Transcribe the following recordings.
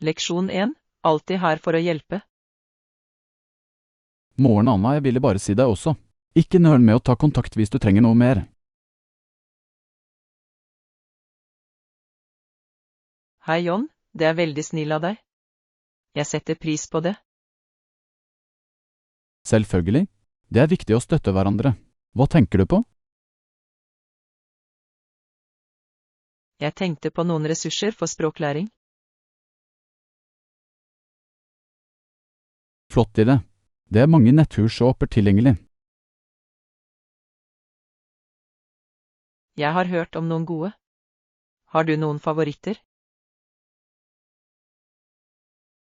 Leksjon 1. Alltid her for å hjelpe. Morgen, Anna, jeg ville bare si deg også. Ikke nøl med å ta kontakt hvis du trenger noe mer. Hei John, det er veldig snill av deg. Jeg setter pris på det. Selvfølgelig. Det er viktig å støtte hverandre. Hva tenker du på? Jeg tenkte på noen ressurser for språklæring. Flott idé. Det er mange nettkurs og apper tilgjengelig. Jeg har hørt om noen gode. Har du noen favoritter?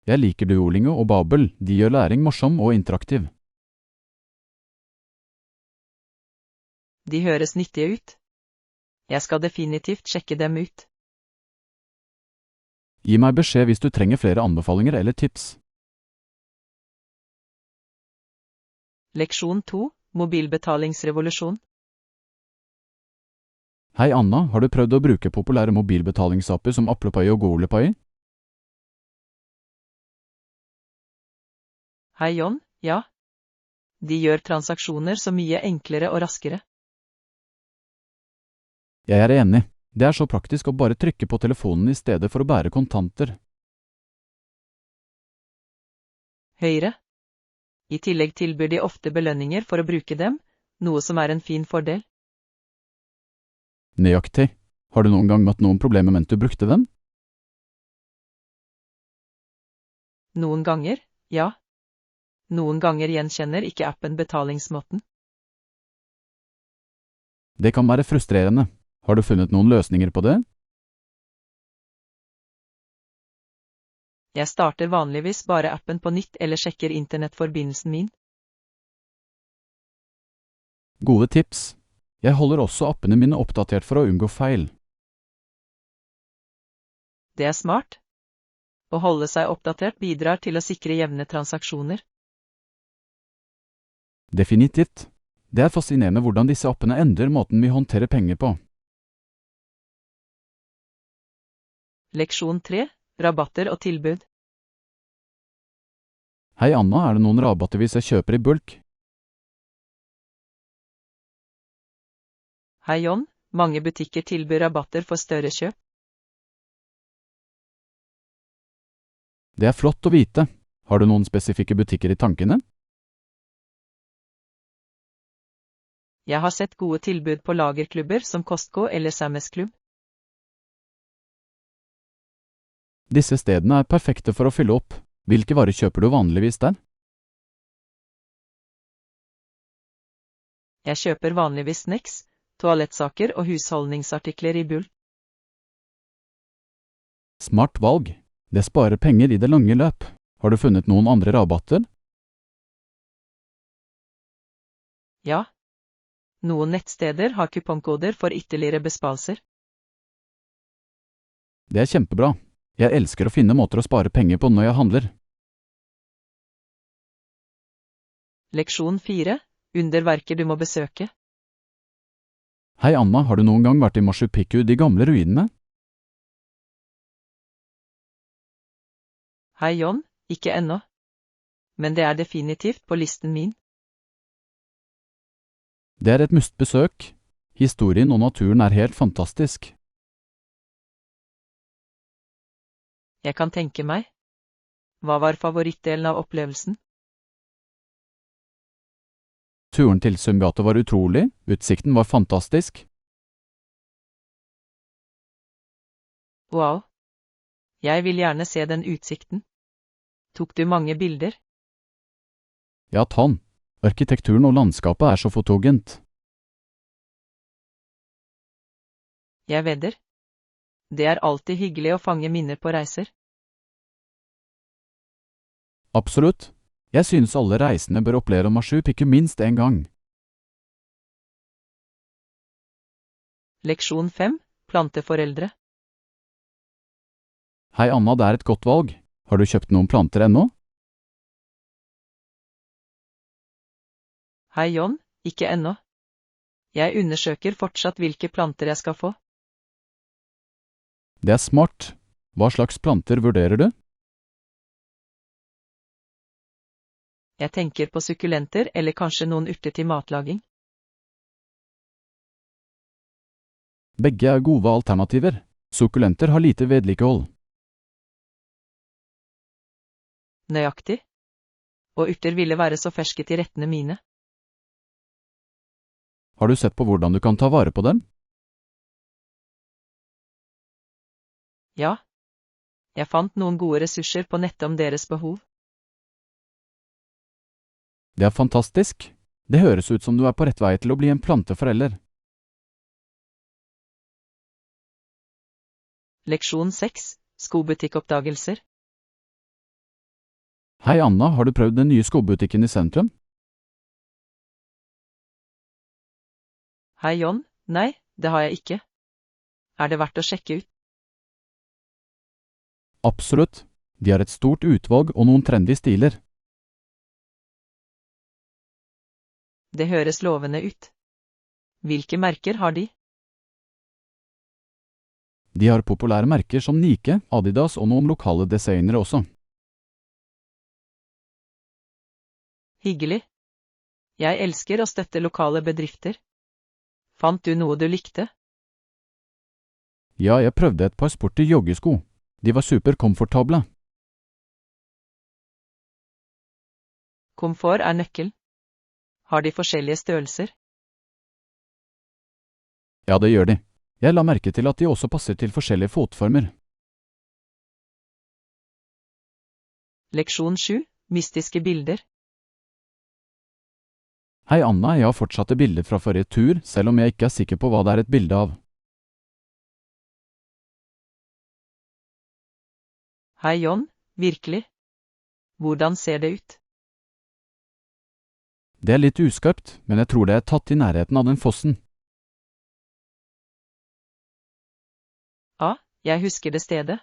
Jeg liker Duolingo og Babel, de gjør læring morsom og interaktiv. De høres nyttige ut. Jeg skal definitivt sjekke dem ut. Gi meg beskjed hvis du trenger flere anbefalinger eller tips. Leksjon 2. Mobilbetalingsrevolusjon. Hei Anna, har du prøvd å bruke populære mobilbetalingsapper som Apple Pay og Google Pay? Hei John, ja. De gjør transaksjoner så mye enklere og raskere. Jeg er enig. Det er så praktisk å bare trykke på telefonen i stedet for å bære kontanter. Høyre. I tillegg tilbyr de ofte belønninger for å bruke dem, noe som er en fin fordel. Nøyaktig. Har du noen gang møtt noen problemer mens du brukte den? Noen ganger, ja. Noen ganger gjenkjenner ikke appen betalingsmåten. Det kan være frustrerende. Har du funnet noen løsninger på det? Jeg starter vanligvis bare appen på nytt eller sjekker internettforbindelsen min. Gode tips. Jeg holder også appene mine oppdatert for å unngå feil. Det er smart. Å holde seg oppdatert bidrar til å sikre jevne transaksjoner. Definitivt. Det er fascinerende hvordan disse appene endrer måten vi håndterer penger på. Leksjon 3. Rabatter og tilbud. Hei Anna, er det noen rabatter hvis jeg kjøper i bulk? Hei John, mange butikker tilbyr rabatter for større kjøp. Det er flott å vite. Har du noen spesifikke butikker i tankene? Jeg har sett gode tilbud på lagerklubber som Costco eller Sam's Club. Disse stedene er perfekte for å fylle opp. Hvilke varer kjøper du vanligvis der? Jeg kjøper vanligvis snacks, toalettsaker og husholdningsartikler i bulk. Smart valg. Det sparer penger i det lange løp. Har du funnet noen andre rabatter? Ja. Noen nettsteder har kupongkoder for ytterligere besparelser. Det er kjempebra. Jeg elsker å finne måter å spare penger på når jeg handler. Leksjon 4. Underverker du må besøke. Hei Anna, har du noen gang vært i Machu Picchu, de gamle ruinene? Hei John, ikke ennå. Men det er definitivt på listen min. Det er et must-besøk. Historien og naturen er helt fantastisk. Jeg kan tenke meg. Hva var favorittdelen av opplevelsen? Turen til Sumgata var utrolig, utsikten var fantastisk. Wow. Jeg vil gjerne se den utsikten. Tok du mange bilder? Ja, tann. Arkitekturen og landskapet er så fotogent. Jeg vedder. Det er alltid hyggelig å fange minner på reiser. Absolutt. Jeg synes alle reisende bør oppleve Machu Picchu minst en gang. Leksjon 5. Planteforeldre. Hei Anna, det er et godt valg. Har du kjøpt noen planter ennå? Hei John, ikke ennå. Jeg undersøker fortsatt hvilke planter jeg skal få. Det er smart. Hva slags planter vurderer du? Jeg tenker på sukkulenter eller kanskje noen urter til matlaging. Begge er gode alternativer. Sukkulenter har lite vedlikehold. Nøyaktig. Og urter ville være så ferske til rettene mine. Har du sett på hvordan du kan ta vare på dem? Ja. Jeg fant noen gode ressurser på nettet om deres behov. Det er fantastisk. Det høres ut som du er på rett vei til å bli en planteforelder. Leksjon 6. Skobutikkoppdagelser. Hei Anna, har du prøvd den nye skobutikken i sentrum? Hei John, nei, det har jeg ikke. Er det verdt å sjekke ut? Absolutt. De har et stort utvalg og noen trendy stiler. Det høres lovende ut. Hvilke merker har de? De har populære merker som Nike, Adidas og noen lokale designere også. Hyggelig. Jeg elsker å støtte lokale bedrifter. Fant du noe du likte? Ja, jeg prøvde et par sporty joggesko. De var superkomfortable. Komfort er nøkkelen. Har de forskjellige størrelser? Ja, det gjør de. Jeg la merke til at de også passer til forskjellige fotformer. Leksjon 7. Mystiske bilder. Hei Anna, jeg har fortsatte bilder fra forrige tur, selv om jeg ikke er sikker på hva det er et bilde av. Hei John, virkelig? Hvordan ser det ut? Det er litt uskarpt, men jeg tror det er tatt i nærheten av den fossen. Ja, jeg husker det stedet.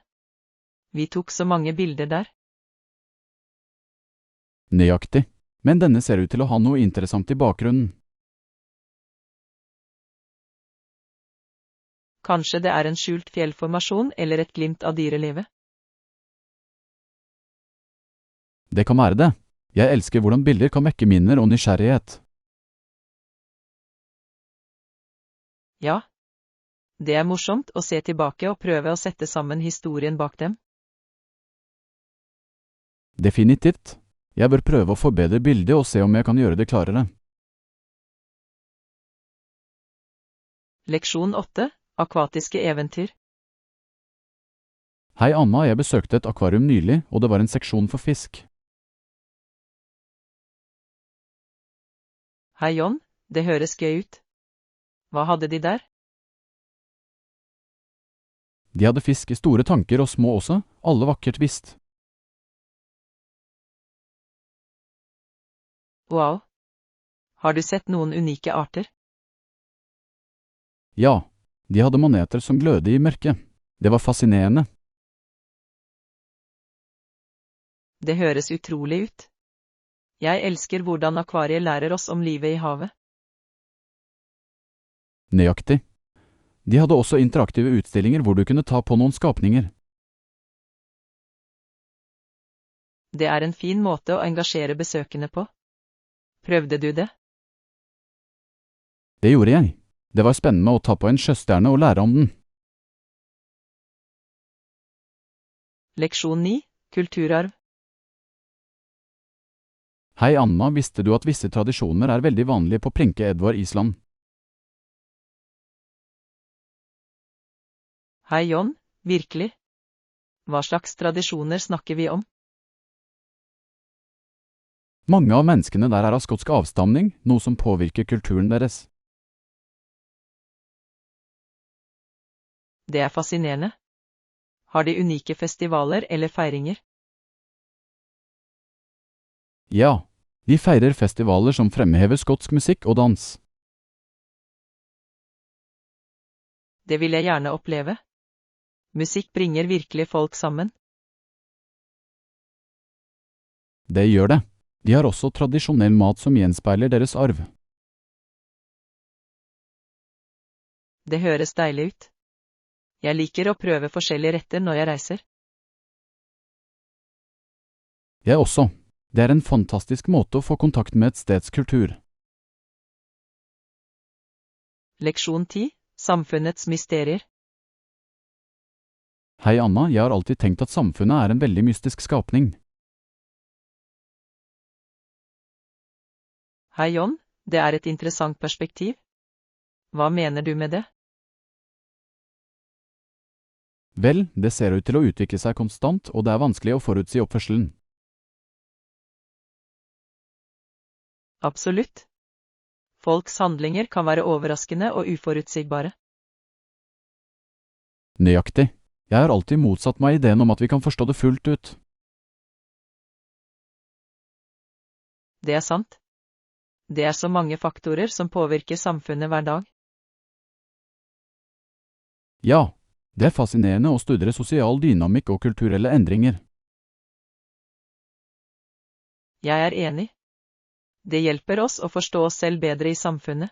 Vi tok så mange bilder der. Nøyaktig. Men denne ser ut til å ha noe interessant i bakgrunnen. Kanskje det er en skjult fjellformasjon eller et glimt av dyrelivet? Det kan være det. Jeg elsker hvordan bilder kan vekke minner og nysgjerrighet. Ja. Det er morsomt å se tilbake og prøve å sette sammen historien bak dem. Definitivt. Jeg bør prøve å forbedre bildet og se om jeg kan gjøre det klarere. Leksjon 8. Akvatiske eventyr. Hei Anna, jeg besøkte et akvarium nylig, og det var en seksjon for fisk. Hei John, det høres gøy ut. Hva hadde de der? De hadde fisk i store tanker og små også, alle vakkert visst. Wow. Har du sett noen unike arter? Ja, de hadde maneter som glødde i mørket. Det var fascinerende. Det høres utrolig ut. Jeg elsker hvordan akvariet lærer oss om livet i havet. Nøyaktig. De hadde også interaktive utstillinger hvor du kunne ta på noen skapninger. Det er en fin måte å engasjere besøkende på. Prøvde du det? Det gjorde jeg. Det var spennende å ta på en sjøstjerne og lære om den. Leksjon 9. Kulturarv. Hei Anna, visste du at visse tradisjoner er veldig vanlige på Prinke Edvard Island? Hei John, virkelig? Hva slags tradisjoner snakker vi om? Mange av menneskene der er av skotsk avstamning, noe som påvirker kulturen deres. Det er fascinerende. Har de unike festivaler eller feiringer? Ja, de feirer festivaler som fremhever skotsk musikk og dans. Det vil jeg gjerne oppleve. Musikk bringer virkelig folk sammen. Det gjør det. De har også tradisjonell mat som gjenspeiler deres arv. Det høres deilig ut. Jeg liker å prøve forskjellige retter når jeg reiser. Jeg også. Det er en fantastisk måte å få kontakt med et steds kultur. Leksjon 10. Samfunnets mysterier. Hei Anna, jeg har alltid tenkt at samfunnet er en veldig mystisk skapning. Hei John, det er et interessant perspektiv. Hva mener du med det? Vel, det ser ut til å utvikle seg konstant, og det er vanskelig å forutsi oppførselen. Absolutt. Folks handlinger kan være overraskende og uforutsigbare. Nøyaktig. Jeg har alltid motsatt meg ideen om at vi kan forstå det fullt ut. Det er sant. Det er så mange faktorer som påvirker samfunnet hver dag. Ja, det er fascinerende å studere sosial dynamikk og kulturelle endringer. Jeg er enig. Det hjelper oss å forstå oss selv bedre i samfunnet.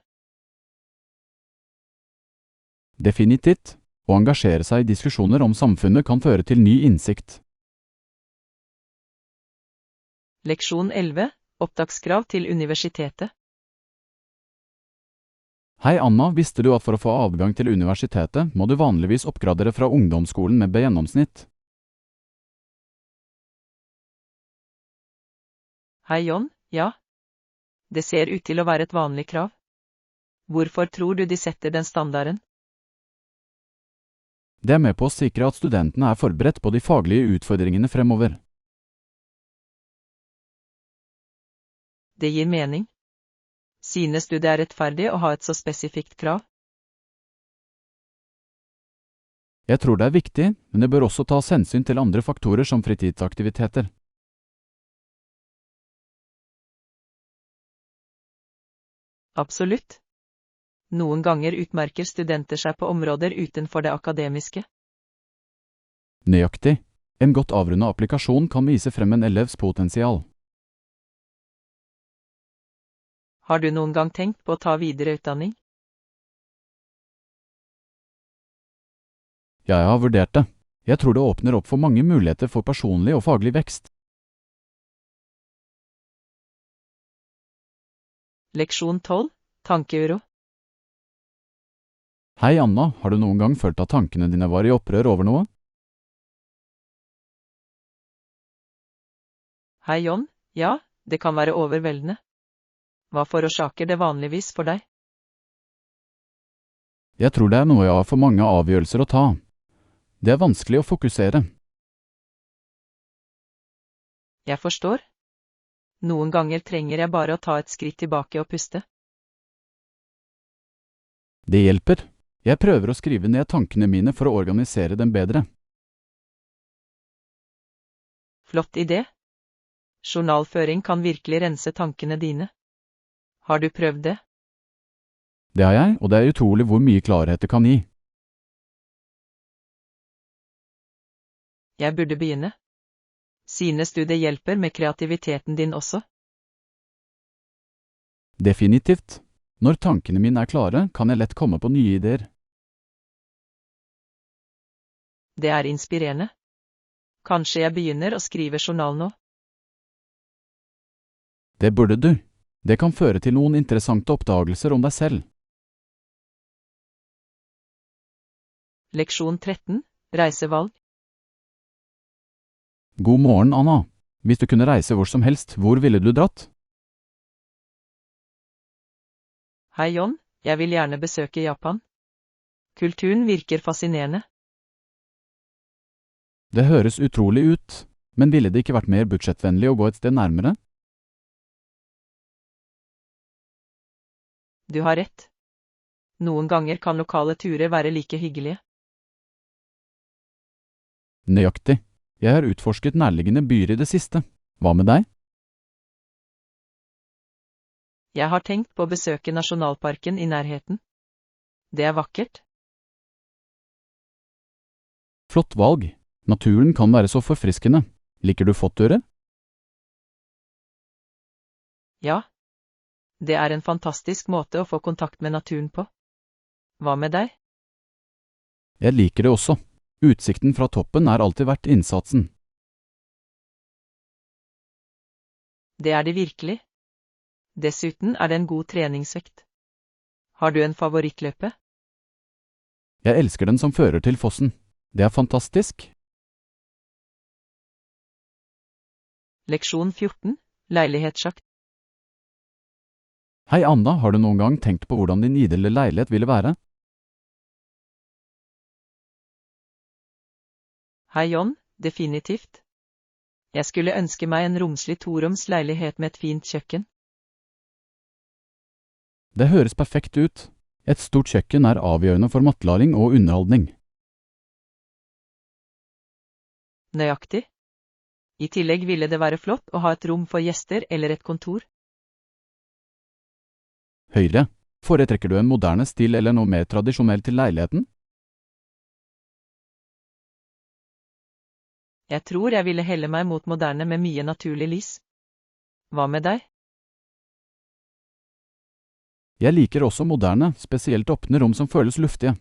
Definitivt. Å engasjere seg i diskusjoner om samfunnet kan føre til ny innsikt. Leksjon 11. Opptakskrav til universitetet. Hei Anna, visste du at for å få adgang til universitetet må du vanligvis oppgradere fra ungdomsskolen med B-gjennomsnitt? Hei John, ja. Det ser ut til å være et vanlig krav. Hvorfor tror du de setter den standarden? Det er med på å sikre at studentene er forberedt på de faglige utfordringene fremover. Det gir mening. Synes du det er rettferdig å ha et så spesifikt krav? Jeg tror det er viktig, men det bør også tas hensyn til andre faktorer som fritidsaktiviteter. Absolutt. Noen ganger utmerker studenter seg på områder utenfor det akademiske. Nøyaktig. En godt avrundet applikasjon kan vise frem en elevs potensial. Har du noen gang tenkt på å ta videre utdanning? Jeg har vurdert det. Jeg tror det åpner opp for mange muligheter for personlig og faglig vekst. Leksjon 12. Tankeuro. Hei Anna, har du noen gang følt at tankene dine var i opprør over noe? Hei John, ja, det kan være overveldende. Hva forårsaker det vanligvis for deg? Jeg tror det er noe jeg har for mange avgjørelser å ta. Det er vanskelig å fokusere. Jeg forstår. Noen ganger trenger jeg bare å ta et skritt tilbake og puste. Det hjelper. Jeg prøver å skrive ned tankene mine for å organisere dem bedre. Flott idé. Journalføring kan virkelig rense tankene dine. Har du prøvd det? Det har jeg, og det er utrolig hvor mye klarhet det kan gi. Jeg burde begynne. Synes du det hjelper med kreativiteten din også? Definitivt. Når tankene mine er klare, kan jeg lett komme på nye ideer. Det er inspirerende. Kanskje jeg begynner å skrive journal nå? Det burde du. Det kan føre til noen interessante oppdagelser om deg selv. Leksjon 13. Reisevalg. God morgen, Anna. Hvis du kunne reise hvor som helst, hvor ville du dratt? Hei John, jeg vil gjerne besøke Japan. Kulturen virker fascinerende. Det høres utrolig ut, men ville det ikke vært mer budsjettvennlig å gå et sted nærmere? Du har rett. Noen ganger kan lokale turer være like hyggelige. Nøyaktig. Jeg har utforsket nærliggende byer i det siste. Hva med deg? Jeg har tenkt på å besøke nasjonalparken i nærheten. Det er vakkert. Flott valg. Naturen kan være så forfriskende. Liker du fotturer? Ja. Det er en fantastisk måte å få kontakt med naturen på. Hva med deg? Jeg liker det også. Utsikten fra toppen er alltid verdt innsatsen. Det er det virkelig. Dessuten er det en god treningsøkt. Har du en favorittløype? Jeg elsker den som fører til fossen. Det er fantastisk. Leksjon 14. Leilighetssjakt. Hei Anna, har du noen gang tenkt på hvordan din ideelle leilighet ville være? Hei John, definitivt. Jeg skulle ønske meg en romslig toroms leilighet med et fint kjøkken. Det høres perfekt ut. Et stort kjøkken er avgjørende for matlaring og underholdning. Nøyaktig. I tillegg ville det være flott å ha et rom for gjester eller et kontor. Høyre. Foretrekker du en moderne stil eller noe mer tradisjonelt til leiligheten? Jeg tror jeg ville helle meg mot moderne med mye naturlig lys. Hva med deg? Jeg liker også moderne, spesielt åpne rom som føles luftige.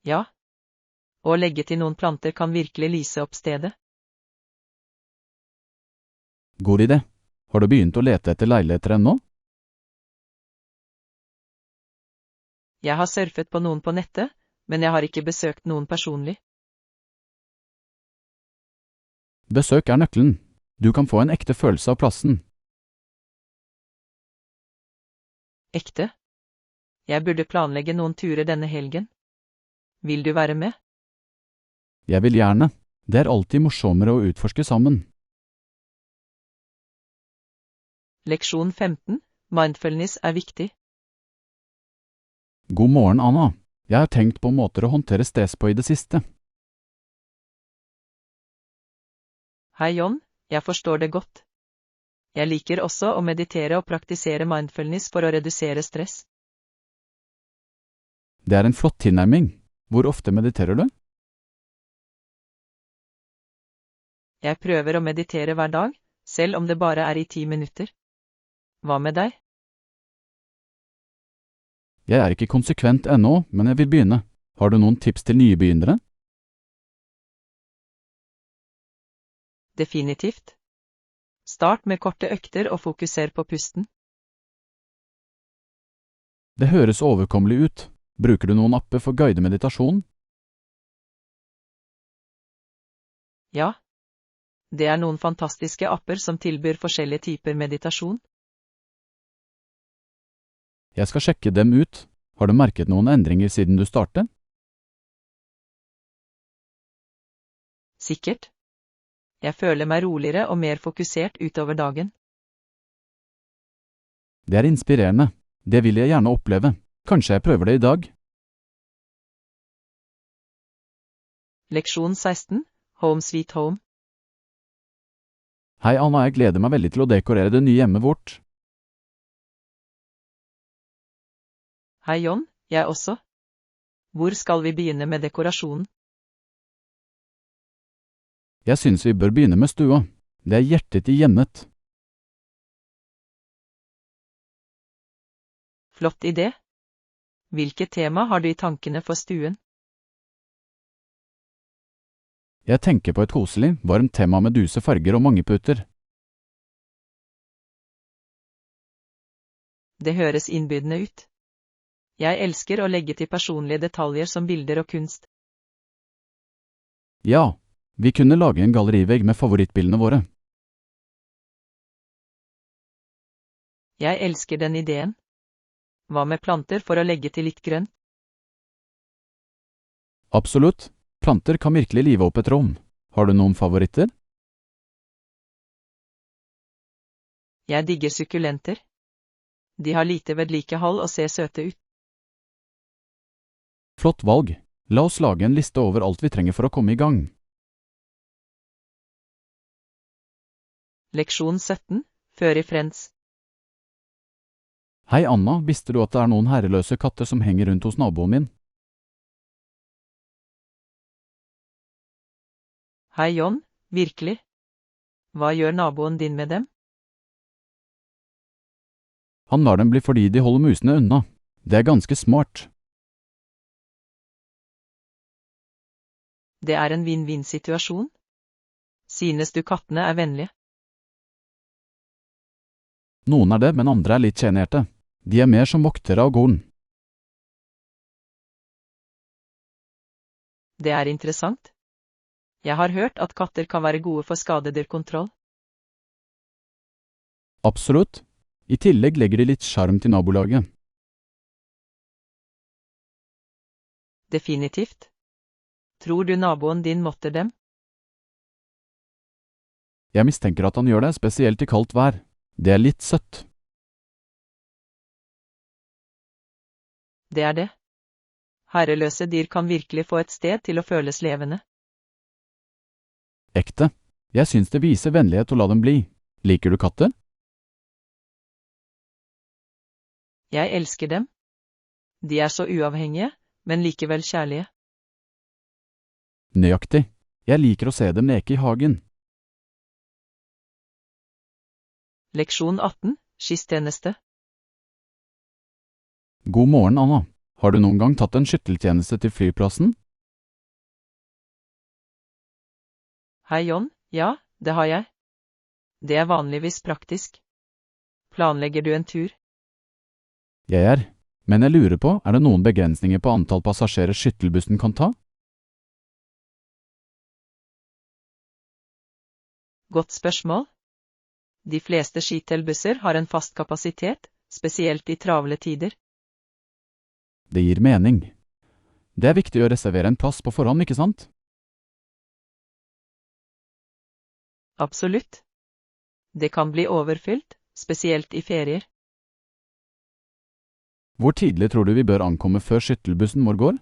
Ja. Å legge til noen planter kan virkelig lyse opp stedet. God idé. Har du begynt å lete etter leiligheter ennå? Jeg har surfet på noen på nettet, men jeg har ikke besøkt noen personlig. Besøk er nøkkelen. Du kan få en ekte følelse av plassen. Ekte? Jeg burde planlegge noen turer denne helgen. Vil du være med? Jeg vil gjerne. Det er alltid morsommere å utforske sammen. Leksjon 15. Mindfulness er viktig. God morgen, Anna. Jeg har tenkt på måter å håndtere stress på i det siste. Hei John, jeg forstår det godt. Jeg liker også å meditere og praktisere mindfulness for å redusere stress. Det er en flott tilnærming. Hvor ofte mediterer du? Jeg prøver å meditere hver dag, selv om det bare er i 10 minutter. Hva med deg? Jeg er ikke konsekvent ennå, men jeg vil begynne. Har du noen tips til nye begynnere? Definitivt. Start med korte økter og fokuser på pusten. Det høres overkommelig ut. Bruker du noen apper for guidet meditasjon? Ja. Det er noen fantastiske apper som tilbyr forskjellige typer meditasjon. Jeg skal sjekke dem ut. Har du merket noen endringer siden du startet? Sikkert. Jeg føler meg roligere og mer fokusert utover dagen. Det er inspirerende. Det vil jeg gjerne oppleve. Kanskje jeg prøver det i dag? Leksjon 16. Home Sweet Home. Hei Anna, jeg gleder meg veldig til å dekorere det nye hjemmet vårt. Hei John, jeg også. Hvor skal vi begynne med dekorasjonen? Jeg synes vi bør begynne med stua. Det er hjertet i hjemmet. Flott idé. Hvilket tema har du i tankene for stuen? Jeg tenker på et koselig, varmt tema med duse farger og mange puter. Det høres innbydende ut. Jeg elsker å legge til personlige detaljer som bilder og kunst. Ja, vi kunne lage en gallerivegg med favorittbildene våre. Jeg elsker den ideen. Hva med planter for å legge til litt grønt? Absolutt. Planter kan virkelig live opp et rom. Har du noen favoritter? Jeg digger sukkulenter. De har lite vedlikehold og ser søte ut. Flott valg. La oss lage en liste over alt vi trenger for å komme i gang. Leksjon 17. Før i Friends. Hei Anna, visste du at det er noen herreløse katter som henger rundt hos naboen min? Hei John, virkelig? Hva gjør naboen din med dem? Han lar dem bli fordi de holder musene unna. Det er ganske smart. Det er en vinn-vinn-situasjon. Synes du kattene er vennlige? Noen er det, men andre er litt sjenerte. De er mer som voktere av gården. Det er interessant. Jeg har hørt at katter kan være gode for skadedyrkontroll. Absolutt. I tillegg legger de litt sjarm til nabolaget. Definitivt. Tror du naboen din måtter dem? Jeg mistenker at han gjør det, spesielt i kaldt vær. Det er litt søtt. Det er det. Herreløse dyr kan virkelig få et sted til å føles levende. Ekte. Jeg syns det viser vennlighet å la dem bli. Liker du katter? Jeg elsker dem. De er så uavhengige, men likevel kjærlige. Nøyaktig. Jeg liker å se dem leke i hagen. Leksjon 18, skisstjeneste. God morgen, Anna. Har du noen gang tatt en skytteltjeneste til flyplassen? Hei John, ja, det har jeg. Det er vanligvis praktisk. Planlegger du en tur? Men jeg lurer på, er det noen begrensninger på antall passasjerer skyttelbussen kan ta? Godt spørsmål. De fleste skyttelbusser har en fast kapasitet, spesielt i travle tider. Det gir mening. Det er viktig å reservere en plass på forhånd, ikke sant? Absolutt. Det kan bli overfylt, spesielt i ferier. Hvor tidlig tror du vi bør ankomme før skyttelbussen vår går?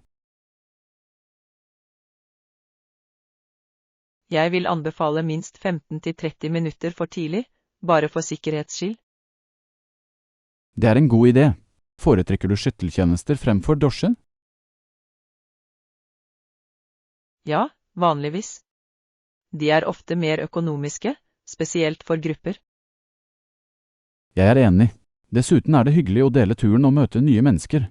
Jeg vil anbefale minst 15–30 minutter for tidlig, bare for sikkerhets skyld. Det er en god idé. Foretrekker du skytteltjenester fremfor drosje? Ja, vanligvis. De er ofte mer økonomiske, spesielt for grupper. Jeg er enig. Dessuten er det hyggelig å dele turen og møte nye mennesker.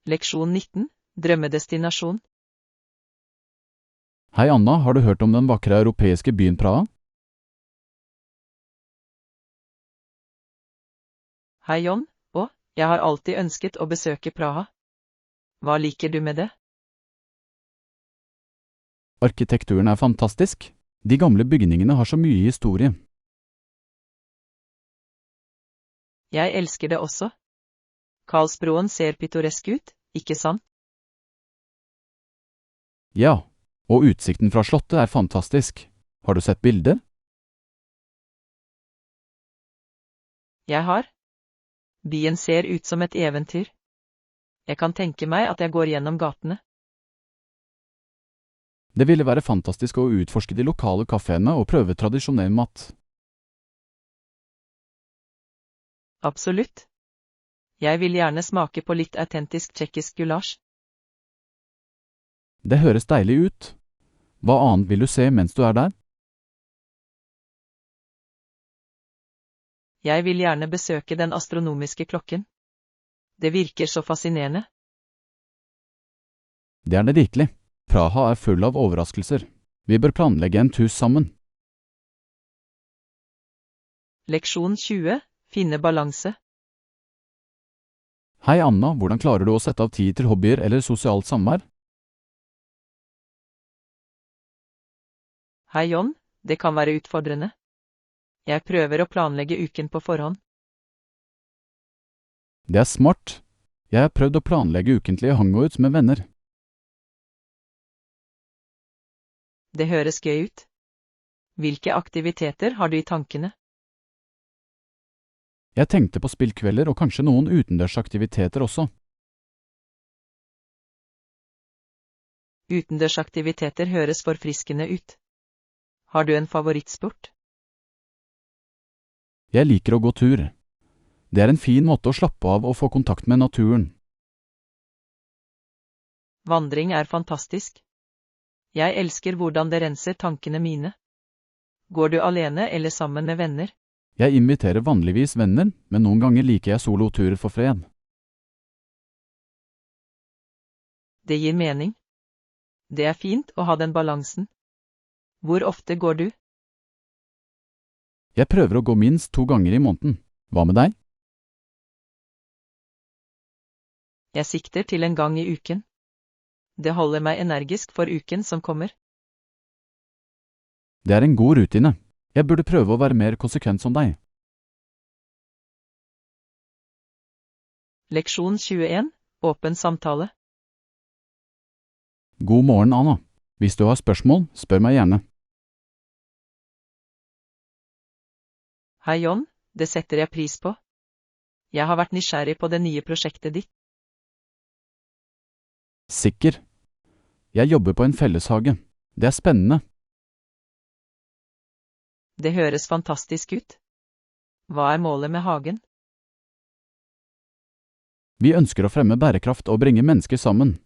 Leksjon 19, drømmedestinasjon. Hei Anna, har du hørt om den vakre europeiske byen Praha? Hei John, jeg har alltid ønsket å besøke Praha. Hva liker du med det? Arkitekturen er fantastisk. De gamle bygningene har så mye historie. Jeg elsker det også. Karlsbroen ser pittoresk ut, ikke sant? Ja, og utsikten fra slottet er fantastisk. Har du sett bilder? Jeg har. Byen ser ut som et eventyr. Jeg kan tenke meg at jeg går gjennom gatene. Det ville være fantastisk å utforske de lokale kaféene og prøve tradisjonell mat. Absolutt. Jeg vil gjerne smake på litt autentisk tsjekkisk gulasj. Det høres deilig ut. Hva annet vil du se mens du er der? Jeg vil gjerne besøke den astronomiske klokken. Det virker så fascinerende. Det er det virkelig. Praha er full av overraskelser. Vi bør planlegge en tur sammen. Leksjon 20, finne balanse. Hei Anna, hvordan klarer du å sette av tid til hobbyer eller sosialt samvær? Hei John, det kan være utfordrende. Jeg prøver å planlegge uken på forhånd. Det er smart. Jeg har prøvd å planlegge ukentlige hangouts med venner. Det høres gøy ut. Hvilke aktiviteter har du i tankene? Jeg tenkte på spillkvelder og kanskje noen utendørsaktiviteter også. Utendørsaktiviteter høres forfriskende ut. Har du en favorittsport? Jeg liker å gå tur. Det er en fin måte å slappe av og få kontakt med naturen. Vandring er fantastisk. Jeg elsker hvordan det renser tankene mine. Går du alene eller sammen med venner? Jeg inviterer vanligvis venner, men noen ganger liker jeg soloturer for fred. Det gir mening. Det er fint å ha den balansen. Hvor ofte går du? Jeg prøver å gå minst 2 ganger i måneden. Hva med deg? Jeg sikter til en gang i uken. Det holder meg energisk for uken som kommer. Det er en god rutine. Jeg burde prøve å være mer konsekvent som deg. Leksjon 21. Åpen samtale. God morgen, Anna. Hvis du har spørsmål, spør meg gjerne. Hei John, det setter jeg pris på. Jeg har vært nysgjerrig på det nye prosjektet ditt. Sikker. Jeg jobber på en felleshage. Det er spennende. Det høres fantastisk ut. Hva er målet med hagen? Vi ønsker å fremme bærekraft og bringe mennesker sammen.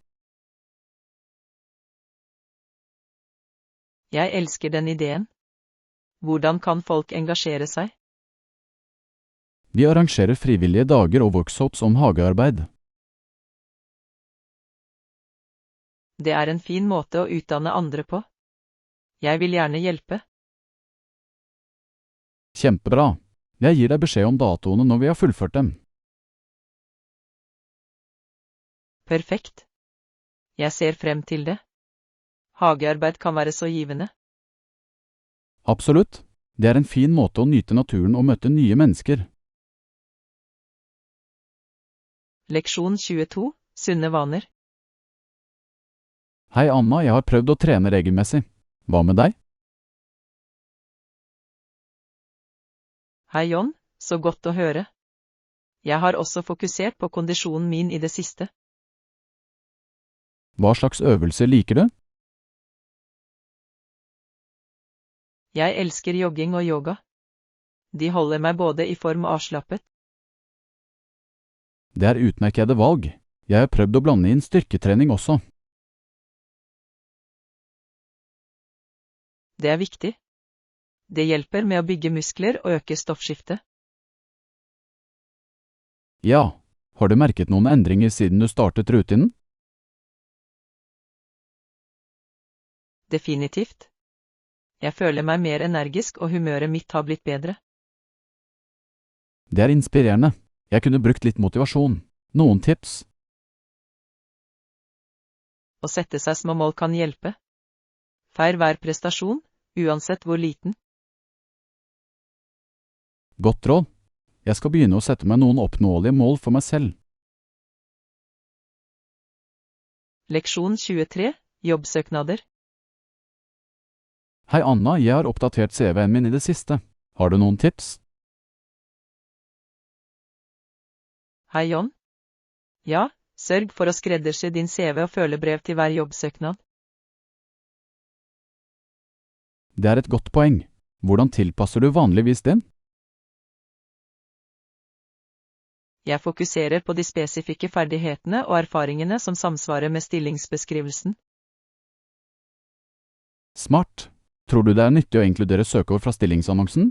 Jeg elsker den ideen. Hvordan kan folk engasjere seg? Vi arrangerer frivillige dager og workshops om hagearbeid. Det er en fin måte å utdanne andre på. Jeg vil gjerne hjelpe. Kjempebra. Jeg gir deg beskjed om datoene når vi har fullført dem. Perfekt. Jeg ser frem til det. Hagearbeid kan være så givende. Absolutt. Det er en fin måte å nyte naturen og møte nye mennesker. Leksjon 22. Sunne vaner. Hei Anna, jeg har prøvd å trene regelmessig. Hva med deg? Hei John, så godt å høre. Jeg har også fokusert på kondisjonen min i det siste. Hva slags øvelser liker du? Jeg elsker jogging og yoga. De holder meg både i form og avslappet. Det er utmerkede valg. Jeg har prøvd å blande inn styrketrening også. Det er viktig. Det hjelper med å bygge muskler og øke stoffskiftet. Ja, har du merket noen endringer siden du startet rutinen? Definitivt. Jeg føler meg mer energisk og humøret mitt har blitt bedre. Det er inspirerende. Jeg kunne brukt litt motivasjon. Noen tips? Å sette seg små mål kan hjelpe. Feir hver prestasjon, uansett hvor liten. Godt råd. Jeg skal begynne å sette meg noen oppnåelige mål for meg selv. Leksjon 23. Jobbsøknader. Hei Anna, jeg har oppdatert CV-en min i det siste. Har du noen tips? Hei John. Ja, sørg for å skreddersy din CV og følebrev til hver jobbsøknad. Det er et godt poeng. Hvordan tilpasser du vanligvis din? Jeg fokuserer på de spesifikke ferdighetene og erfaringene som samsvarer med stillingsbeskrivelsen. Smart. Tror du det er nyttig å inkludere søkeord fra stillingsannonsen?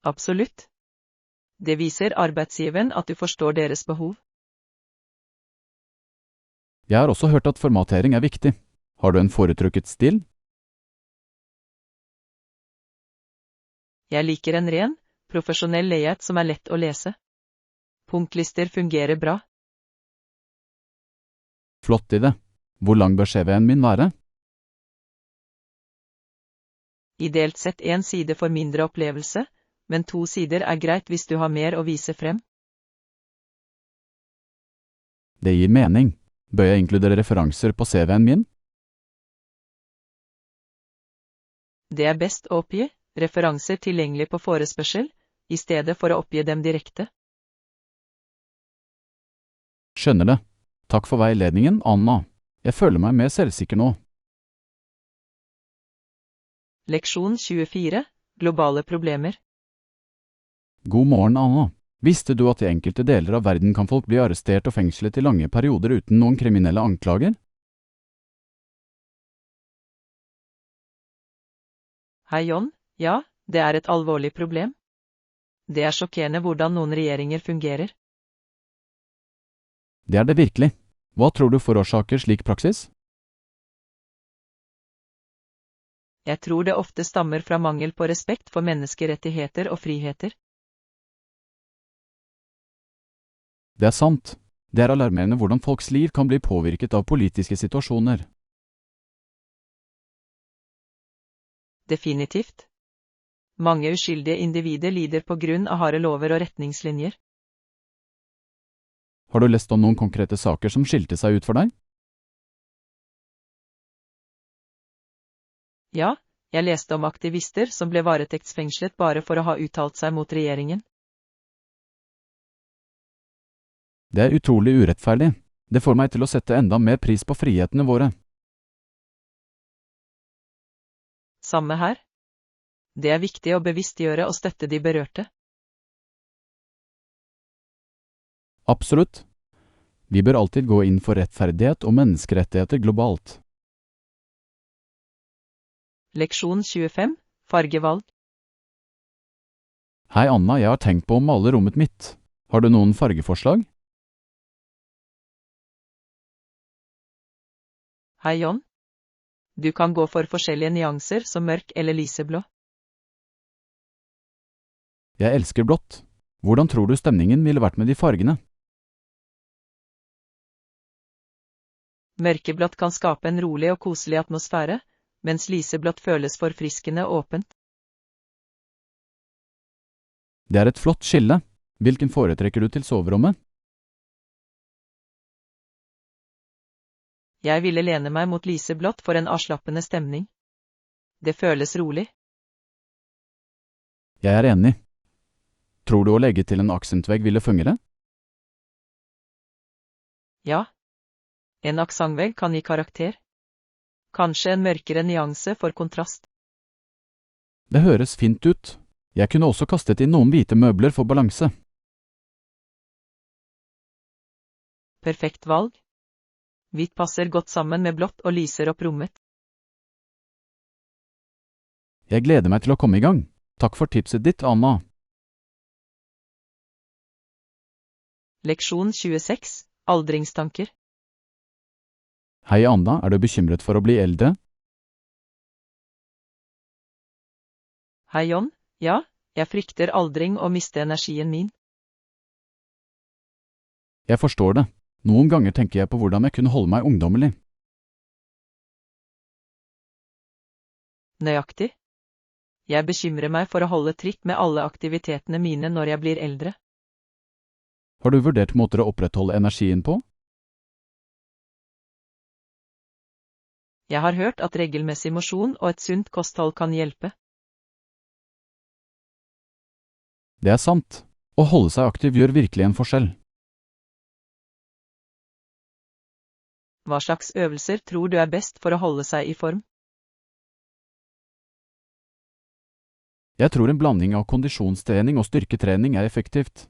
Absolutt. Det viser arbeidsgiveren at du forstår deres behov. Jeg har også hørt at formatering er viktig. Har du en foretrukket stil? Jeg liker en ren, profesjonell layout som er lett å lese. Punktlister fungerer bra. Flott idé. Hvor lang bør CV-en min være? Ideelt sett 1 side for mindre opplevelse, men 2 sider er greit hvis du har mer å vise frem. Det gir mening. Bør jeg inkludere referanser på CV-en min? Det er best å oppgi referanser tilgjengelig på forespørsel, i stedet for å oppgi dem direkte. Skjønner det. Takk for veiledningen, Anna. Jeg føler meg mer selvsikker nå. Leksjon 24. Globale problemer. God morgen, Anna. Visste du at i enkelte deler av verden kan folk bli arrestert og fengslet i lange perioder uten noen kriminelle anklager? Hei John, ja, det er et alvorlig problem. Det er sjokkerende hvordan noen regjeringer fungerer. Det er det virkelig. Hva tror du forårsaker slik praksis? Jeg tror det ofte stammer fra mangel på respekt for menneskerettigheter og friheter. Det er sant. Det er alarmerende hvordan folks liv kan bli påvirket av politiske situasjoner. Definitivt. Mange uskyldige individer lider på grunn av harde lover og retningslinjer. Har du lest om noen konkrete saker som skilte seg ut for deg? Ja, jeg leste om aktivister som ble varetektsfengslet bare for å ha uttalt seg mot regjeringen. Det er utrolig urettferdig. Det får meg til å sette enda mer pris på frihetene våre. Samme her. Det er viktig å bevisstgjøre og støtte de berørte. Absolutt. Vi bør alltid gå inn for rettferdighet og menneskerettigheter globalt. Leksjon 25. Fargevalg. Hei Anna, jeg har tenkt på å male rommet mitt. Har du noen fargeforslag? Hei John. Du kan gå for forskjellige nyanser som mørk eller lyseblå. Jeg elsker blått. Hvordan tror du stemningen ville vært med de fargene? Mørkeblått kan skape en rolig og koselig atmosfære, mens lyseblått føles forfriskende og åpent. Det er et flott skille. Hvilken foretrekker du til soverommet? Jeg ville lene meg mot lyseblått for en avslappende stemning. Det føles rolig. Jeg er enig. Tror du å legge til en aksentvegg ville fungere? Ja. En aksentvegg kan gi karakter. Kanskje en mørkere nyanse for kontrast. Det høres fint ut. Jeg kunne også kastet inn noen hvite møbler for balanse. Perfekt valg. Hvitt passer godt sammen med blått og lyser opp rommet. Jeg gleder meg til å komme i gang. Takk for tipset ditt, Anna. Leksjon 26. Aldringstanker. Hei Anna, er du bekymret for å bli eldre? Hei John. Ja, jeg frykter aldring og miste energien min. Jeg forstår det. Noen ganger tenker jeg på hvordan jeg kunne holde meg ungdommelig. Nøyaktig. Jeg bekymrer meg for å holde tritt med alle aktivitetene mine når jeg blir eldre. Har du vurdert måter å opprettholde energien på? Jeg har hørt at regelmessig mosjon og et sunt kosthold kan hjelpe. Det er sant. Å holde seg aktiv gjør virkelig en forskjell. Hva slags øvelser tror du er best for å holde seg i form? Jeg tror en blanding av kondisjonstrening og styrketrening er effektivt.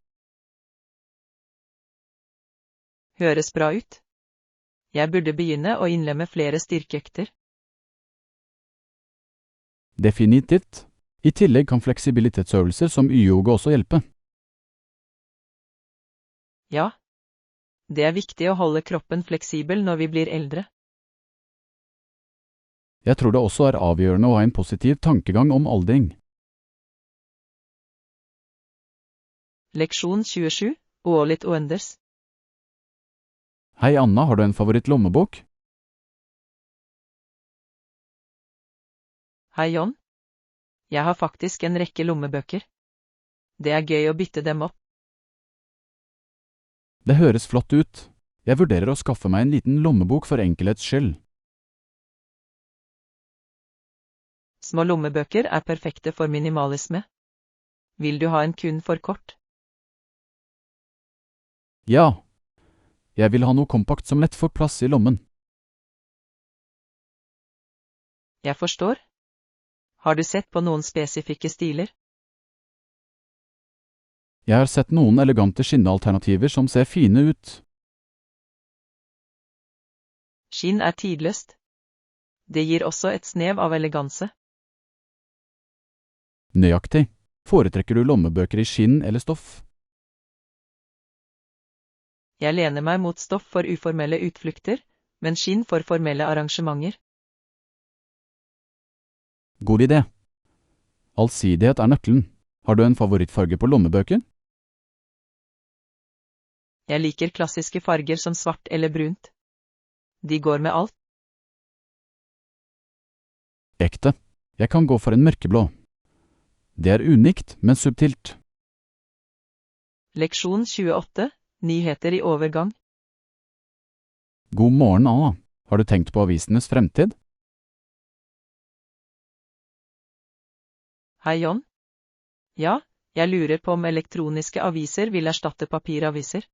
Høres bra ut. Jeg burde begynne å innlemme flere styrkeøkter. Definitivt. I tillegg kan fleksibilitetsøvelser som y-yoga også hjelpe. Ja. Det er viktig å holde kroppen fleksibel når vi blir eldre. Jeg tror det også er avgjørende å ha en positiv tankegang om aldring. Leksjon 27. Årligt Oenders. Hei Anna, har du en favorittlommebok? Hei John. Jeg har faktisk en rekke lommebøker. Det er gøy å bytte dem opp. Det høres flott ut. Jeg vurderer å skaffe meg en liten lommebok for enkelhets skyld. Små lommebøker er perfekte for minimalisme. Vil du ha en kun for kort? Ja. Jeg vil ha noe kompakt som lett får plass i lommen. Jeg forstår. Har du sett på noen spesifikke stiler? Jeg har sett noen elegante skinnalternativer som ser fine ut. Skinn er tidløst. Det gir også et snev av eleganse. Nøyaktig. Foretrekker du lommebøker i skinn eller stoff? Jeg lener meg mot stoff for uformelle utflukter, men skinn for formelle arrangementer. God idé. Allsidighet er nøkkelen. Har du en favorittfarge på lommebøker? Jeg liker klassiske farger som svart eller brunt. De går med alt. Ekte. Jeg kan gå for en mørkeblå. Det er unikt, men subtilt. Leksjon 28. Nyheter i overgang. God morgen, Anna. Har du tenkt på avisenes fremtid? Hei, John. Ja, jeg lurer på om elektroniske aviser vil erstatte papiraviser.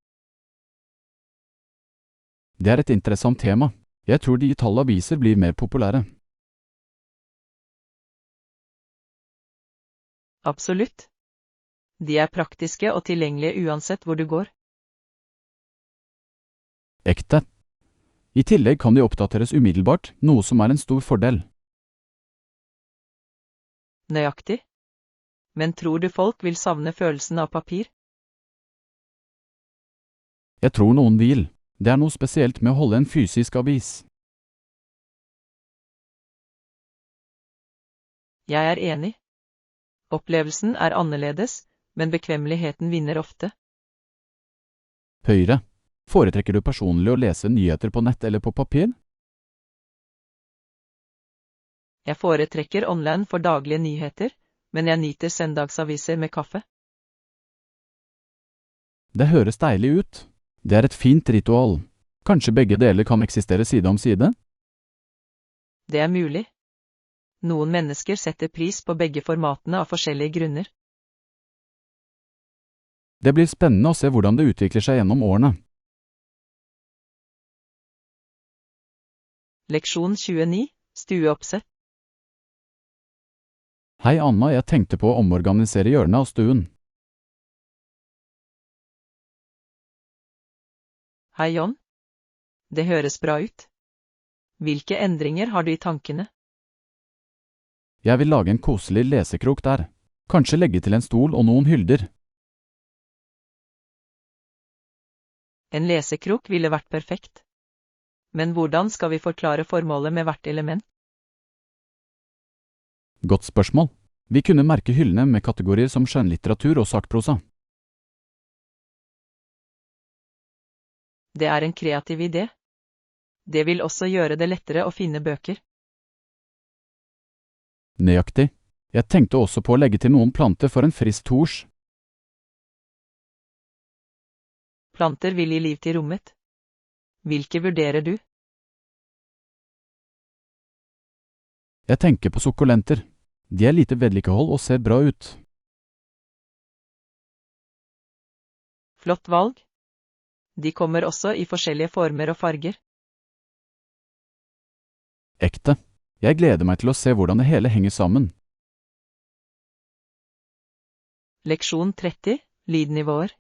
Det er et interessant tema. Jeg tror digitale aviser blir mer populære. Absolutt. De er praktiske og tilgjengelige uansett hvor du går. Ekte. I tillegg kan de oppdateres umiddelbart, noe som er en stor fordel. Nøyaktig. Men tror du folk vil savne følelsen av papir? Jeg tror noen vil. Det er noe spesielt med å holde en fysisk avis. Jeg er enig. Opplevelsen er annerledes, men bekvemmeligheten vinner ofte. Høyre. Foretrekker du personlig å lese nyheter på nett eller på papir? Jeg foretrekker online for daglige nyheter, men jeg nyter søndagsaviser med kaffe. Det høres deilig ut. Det er et fint ritual. Kanskje begge deler kan eksistere side om side? Det er mulig. Noen mennesker setter pris på begge formatene av forskjellige grunner. Det blir spennende å se hvordan det utvikler seg gjennom årene. Leksjon 29. Stueoppsett. Hei Anna, jeg tenkte på å omorganisere hjørnet av stuen. Hei John. Det høres bra ut. Hvilke endringer har du i tankene? Jeg vil lage en koselig lesekrok der. Kanskje legge til en stol og noen hylder. En lesekrok ville vært perfekt. Men hvordan skal vi forklare formålet med hvert element? Godt spørsmål. Vi kunne merke hyllene med kategorier som skjønnlitteratur og sakprosa. Det er en kreativ idé. Det vil også gjøre det lettere å finne bøker. Nøyaktig. Jeg tenkte også på å legge til noen planter for en frisk tors. Planter vil gi liv til rommet. Hvilke vurderer du? Jeg tenker på sukkulenter. De er lite vedlikehold og ser bra ut. Flott valg. De kommer også i forskjellige former og farger. Ekte. Jeg gleder meg til å se hvordan det hele henger sammen. Leksjon 30. Lydnivåer.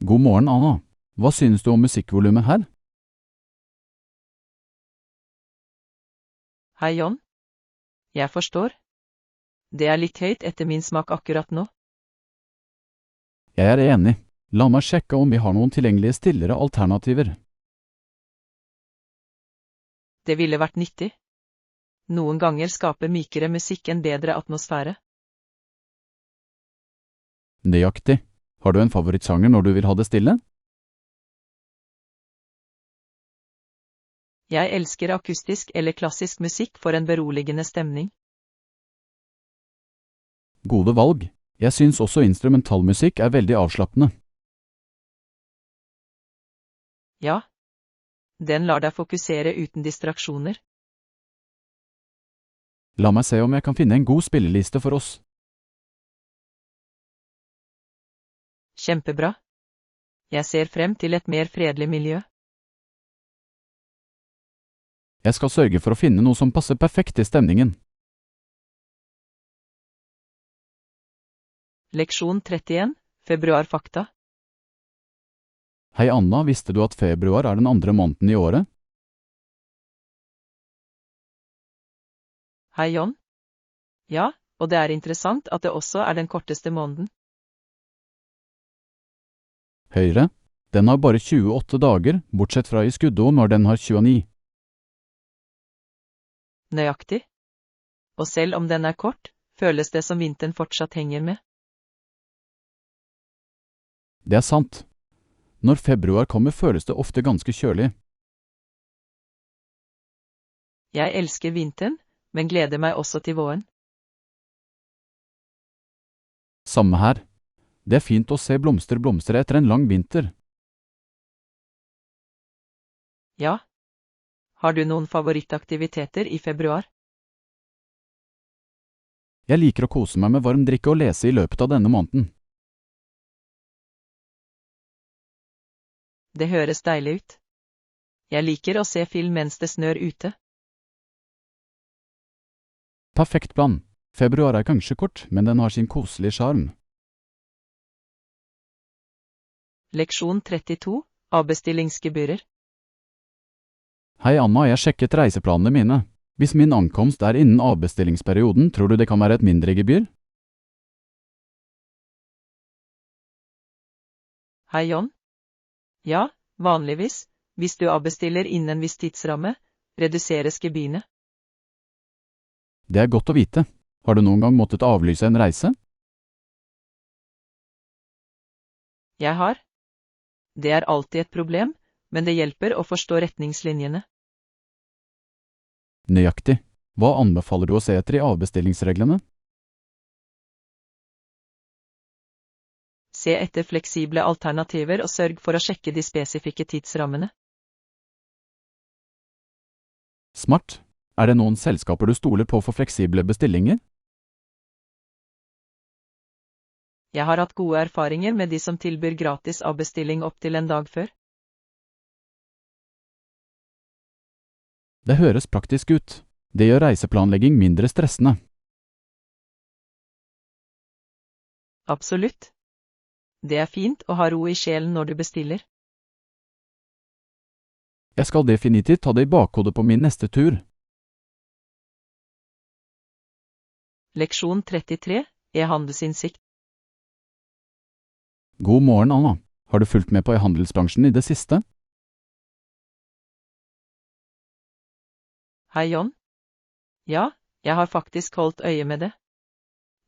God morgen, Anna. Hva synes du om musikkvolumet her? Hei John. Jeg forstår. Det er litt høyt etter min smak akkurat nå. Jeg er enig. La meg sjekke om vi har noen tilgjengelige stillere alternativer. Det ville vært nyttig. Noen ganger skaper mykere musikk en bedre atmosfære. Nøyaktig. Har du en favorittsanger når du vil ha det stille? Jeg elsker akustisk eller klassisk musikk for en beroligende stemning. Gode valg. Jeg syns også instrumentalmusikk er veldig avslappende. Ja. Den lar deg fokusere uten distraksjoner. La meg se om jeg kan finne en god spilleliste for oss. Kjempebra. Jeg ser frem til et mer fredelig miljø. Jeg skal sørge for å finne noe som passer perfekt til stemningen. Leksjon 31. Februarfakta. Hei Anna, visste du at februar er den andre måneden i året? Hei John. Ja, og det er interessant at det også er den korteste måneden. Høyre. Den har bare 28 dager, bortsett fra i skuddår når den har 29. Nøyaktig. Og selv om den er kort, føles det som vinteren fortsatt henger med. Det er sant. Når februar kommer føles det ofte ganske kjølig. Jeg elsker vinteren, men gleder meg også til våren. Samme her. Det er fint å se blomstre etter en lang vinter. Ja. Har du noen favorittaktiviteter i februar? Jeg liker å kose meg med varm drikke og lese i løpet av denne måneden. Det høres deilig ut. Jeg liker å se film mens det snør ute. Perfekt plan. Februar er kanskje kort, men den har sin koselige sjarm. Leksjon 32. Avbestillingsgebyrer. Hei Anna, jeg sjekket reiseplanene mine. Hvis min ankomst er innen avbestillingsperioden, tror du det kan være et mindre gebyr? Hei John. Ja, vanligvis, hvis du avbestiller innen viss tidsramme, reduseres gebyrene. Det er godt å vite. Har du noen gang måttet avlyse en reise? Jeg har. Det er alltid et problem, men det hjelper å forstå retningslinjene. Nøyaktig. Hva anbefaler du å se etter i avbestillingsreglene? Se etter fleksible alternativer og sørg for å sjekke de spesifikke tidsrammene. Smart. Er det noen selskaper du stoler på for fleksible bestillinger? Jeg har hatt gode erfaringer med de som tilbyr gratis avbestilling opp til en dag før. Det høres praktisk ut. Det gjør reiseplanlegging mindre stressende. Absolutt. Det er fint å ha ro i sjelen når du bestiller. Jeg skal definitivt ta det i bakhodet på min neste tur. Leksjon 33. E-handelsinnsikt. God morgen, Anna. Har du fulgt med på e-handelsbransjen i det siste? Hei John. Ja, jeg har faktisk holdt øye med det.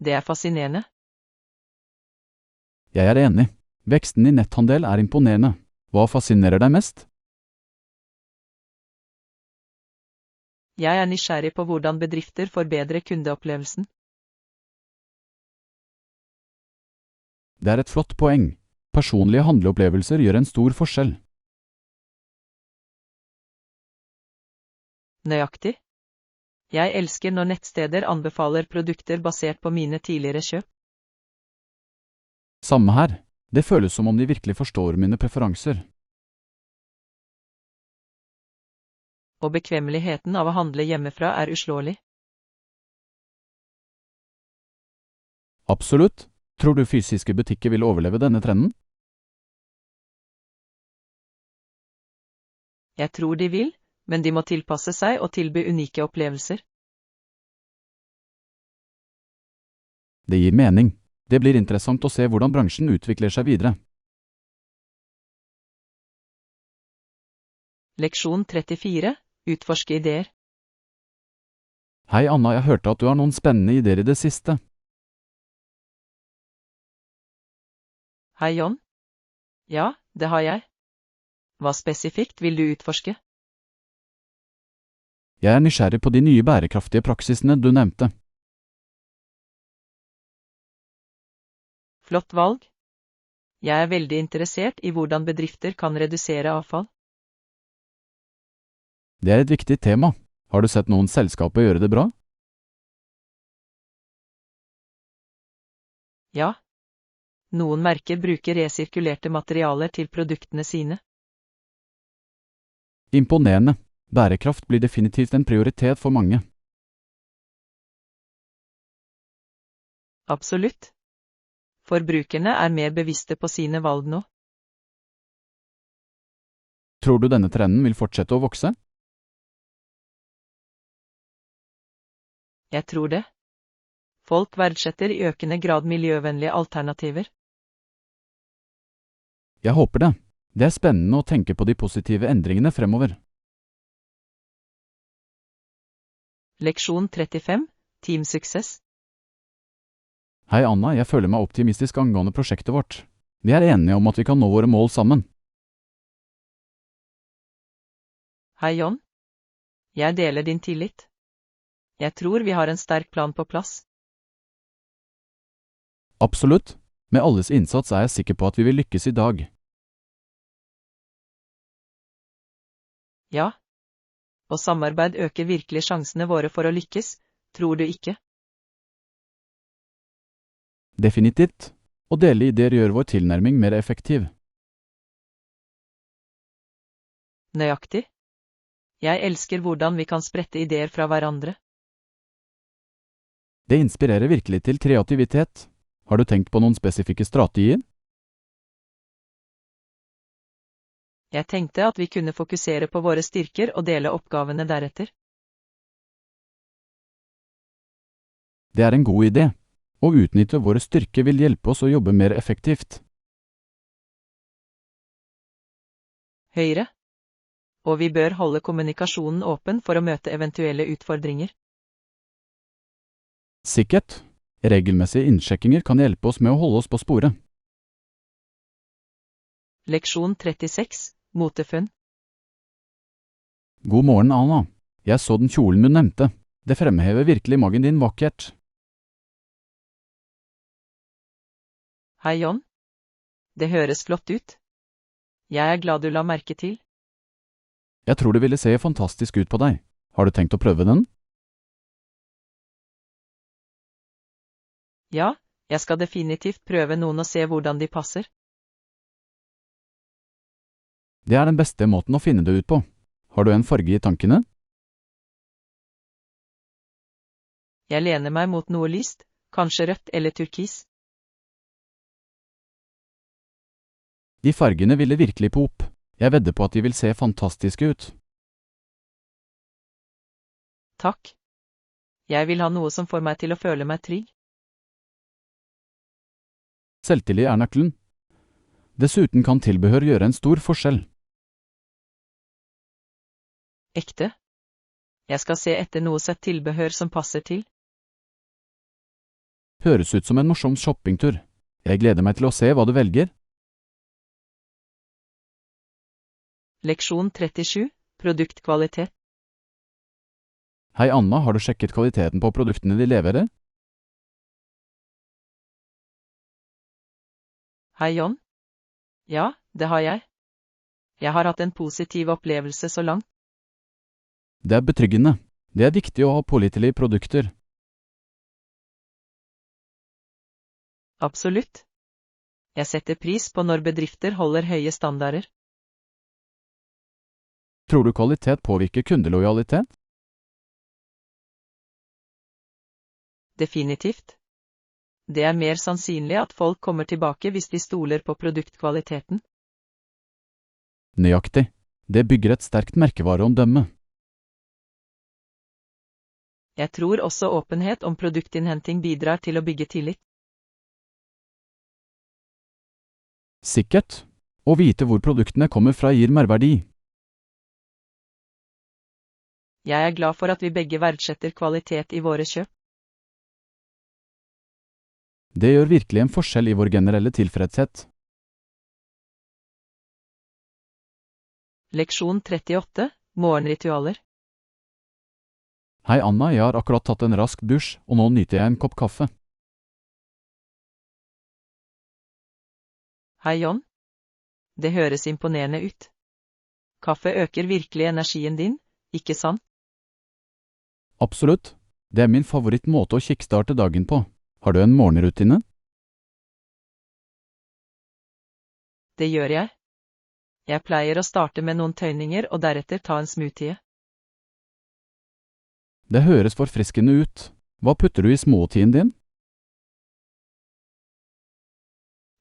Det er fascinerende. Jeg er enig. Veksten i netthandel er imponerende. Hva fascinerer deg mest? Jeg er nysgjerrig på hvordan bedrifter forbedrer kundeopplevelsen. Det er et flott poeng. Personlige handleopplevelser gjør en stor forskjell. Nøyaktig. Jeg elsker når nettsteder anbefaler produkter basert på mine tidligere kjøp. Samme her. Det føles som om de virkelig forstår mine preferanser. Og bekvemmeligheten av å handle hjemmefra er uslåelig. Absolutt. Tror du fysiske butikker vil overleve denne trenden? Jeg tror de vil, men de må tilpasse seg og tilby unike opplevelser. Det gir mening. Det blir interessant å se hvordan bransjen utvikler seg videre. Leksjon 34. Utforske ideer. Hei Anna, jeg hørte at du har noen spennende ideer i det siste. Hei John. Ja, det har jeg. Hva spesifikt vil du utforske? Jeg er nysgjerrig på de nye bærekraftige praksisene du nevnte. Flott valg. Jeg er veldig interessert i hvordan bedrifter kan redusere avfall. Det er et viktig tema. Har du sett noen selskaper gjøre det bra? Ja. Noen merker bruker resirkulerte materialer til produktene sine. Imponerende. Bærekraft blir definitivt en prioritet for mange. Absolutt. Forbrukerne er mer bevisste på sine valg nå. Tror du denne trenden vil fortsette å vokse? Jeg tror det. Folk verdsetter i økende grad miljøvennlige alternativer. Jeg håper det. Det er spennende å tenke på de positive endringene fremover. Leksjon 35, Teamsuksess. Hei Anna, jeg føler meg optimistisk angående prosjektet vårt. Vi er enige om at vi kan nå våre mål sammen. Hei John. Jeg deler din tillit. Jeg tror vi har en sterk plan på plass. Absolutt. Med alles innsats er jeg sikker på at vi vil lykkes i dag. Ja. Og samarbeid øker virkelig sjansene våre for å lykkes, tror du ikke? Definitivt. Å dele ideer gjør vår tilnærming mer effektiv. Nøyaktig. Jeg elsker hvordan vi kan sprette ideer fra hverandre. Det inspirerer virkelig til kreativitet. Har du tenkt på noen spesifikke strategier? Jeg tenkte at vi kunne fokusere på våre styrker og dele oppgavene deretter. Det er en god idé. Å utnytte våre styrker vil hjelpe oss å jobbe mer effektivt. Høyre. Og vi bør holde kommunikasjonen åpen for å møte eventuelle utfordringer. Sikkert. Regelmessige innsjekkinger kan hjelpe oss med å holde oss på sporet. Leksjon 36, Motefunn. God morgen, Anna. Jeg så den kjolen du nevnte. Det fremhever virkelig magen din vakkert. Hei John. Det høres flott ut. Jeg er glad du la merke til. Jeg tror det ville se fantastisk ut på deg. Har du tenkt å prøve den? Ja, jeg skal definitivt prøve noen og se hvordan de passer. Det er den beste måten å finne det ut på. Har du en farge i tankene? Jeg lener meg mot noe lyst, kanskje rødt eller turkis. De fargene ville virkelig på opp. Jeg vedder på at de vil se fantastiske ut. Takk. Jeg vil ha noe som får meg til å føle meg trygg. Selvtillit er nøkkelen. Dessuten kan tilbehør gjøre en stor forskjell. Ekte. Jeg skal se etter noe sett tilbehør som passer til. Høres ut som en morsom shoppingtur. Jeg gleder meg til å se hva du velger. Leksjon 37, Produktkvalitet. Hei Anna, har du sjekket kvaliteten på produktene de leverer? Hei John. Ja, det har jeg. Jeg har hatt en positiv opplevelse så langt. Det er betryggende. Det er viktig å ha pålitelige produkter. Absolutt. Jeg setter pris på når bedrifter holder høye standarder. Tror du kvalitet påvirker kundelojalitet? Definitivt. Det er mer sannsynlig at folk kommer tilbake hvis de stoler på produktkvaliteten. Nøyaktig. Det bygger et sterkt merkevareomdømme. Jeg tror også åpenhet om produktinnhenting bidrar til å bygge tillit. Sikkert. Å vite hvor produktene kommer fra gir merverdi. Jeg er glad for at vi begge verdsetter kvalitet i våre kjøp. Det gjør virkelig en forskjell i vår generelle tilfredshet. Leksjon 38, Morgenritualer. Hei Anna, jeg har akkurat tatt en rask dusj, og nå nyter jeg en kopp kaffe. Hei John. Det høres imponerende ut. Kaffe øker virkelig energien din, ikke sant? Absolutt. Det er min favorittmåte å kickstarte dagen på. Har du en morgenrutine? Det gjør jeg. Jeg pleier å starte med noen tøyninger og deretter ta en smoothie. Det høres forfriskende ut. Hva putter du i smoothien din?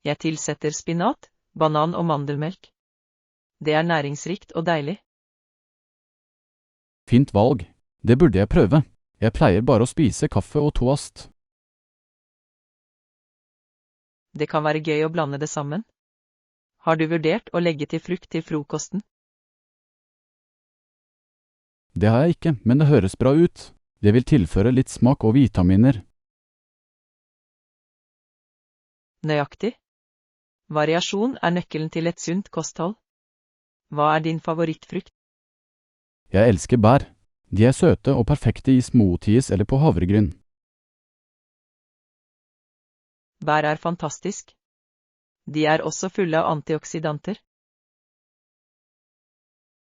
Jeg tilsetter spinat, banan og mandelmelk. Det er næringsrikt og deilig. Fint valg. Det burde jeg prøve. Jeg pleier bare å spise kaffe og toast. Det kan være gøy å blande det sammen. Har du vurdert å legge til frukt til frokosten? Det har jeg ikke, men det høres bra ut. Det vil tilføre litt smak og vitaminer. Nøyaktig. Variasjon er nøkkelen til et sunt kosthold. Hva er din favorittfrukt? Jeg elsker bær. De er søte og perfekte i smoothies eller på havregryn. Bær er fantastisk. De er også fulle av antioksidanter.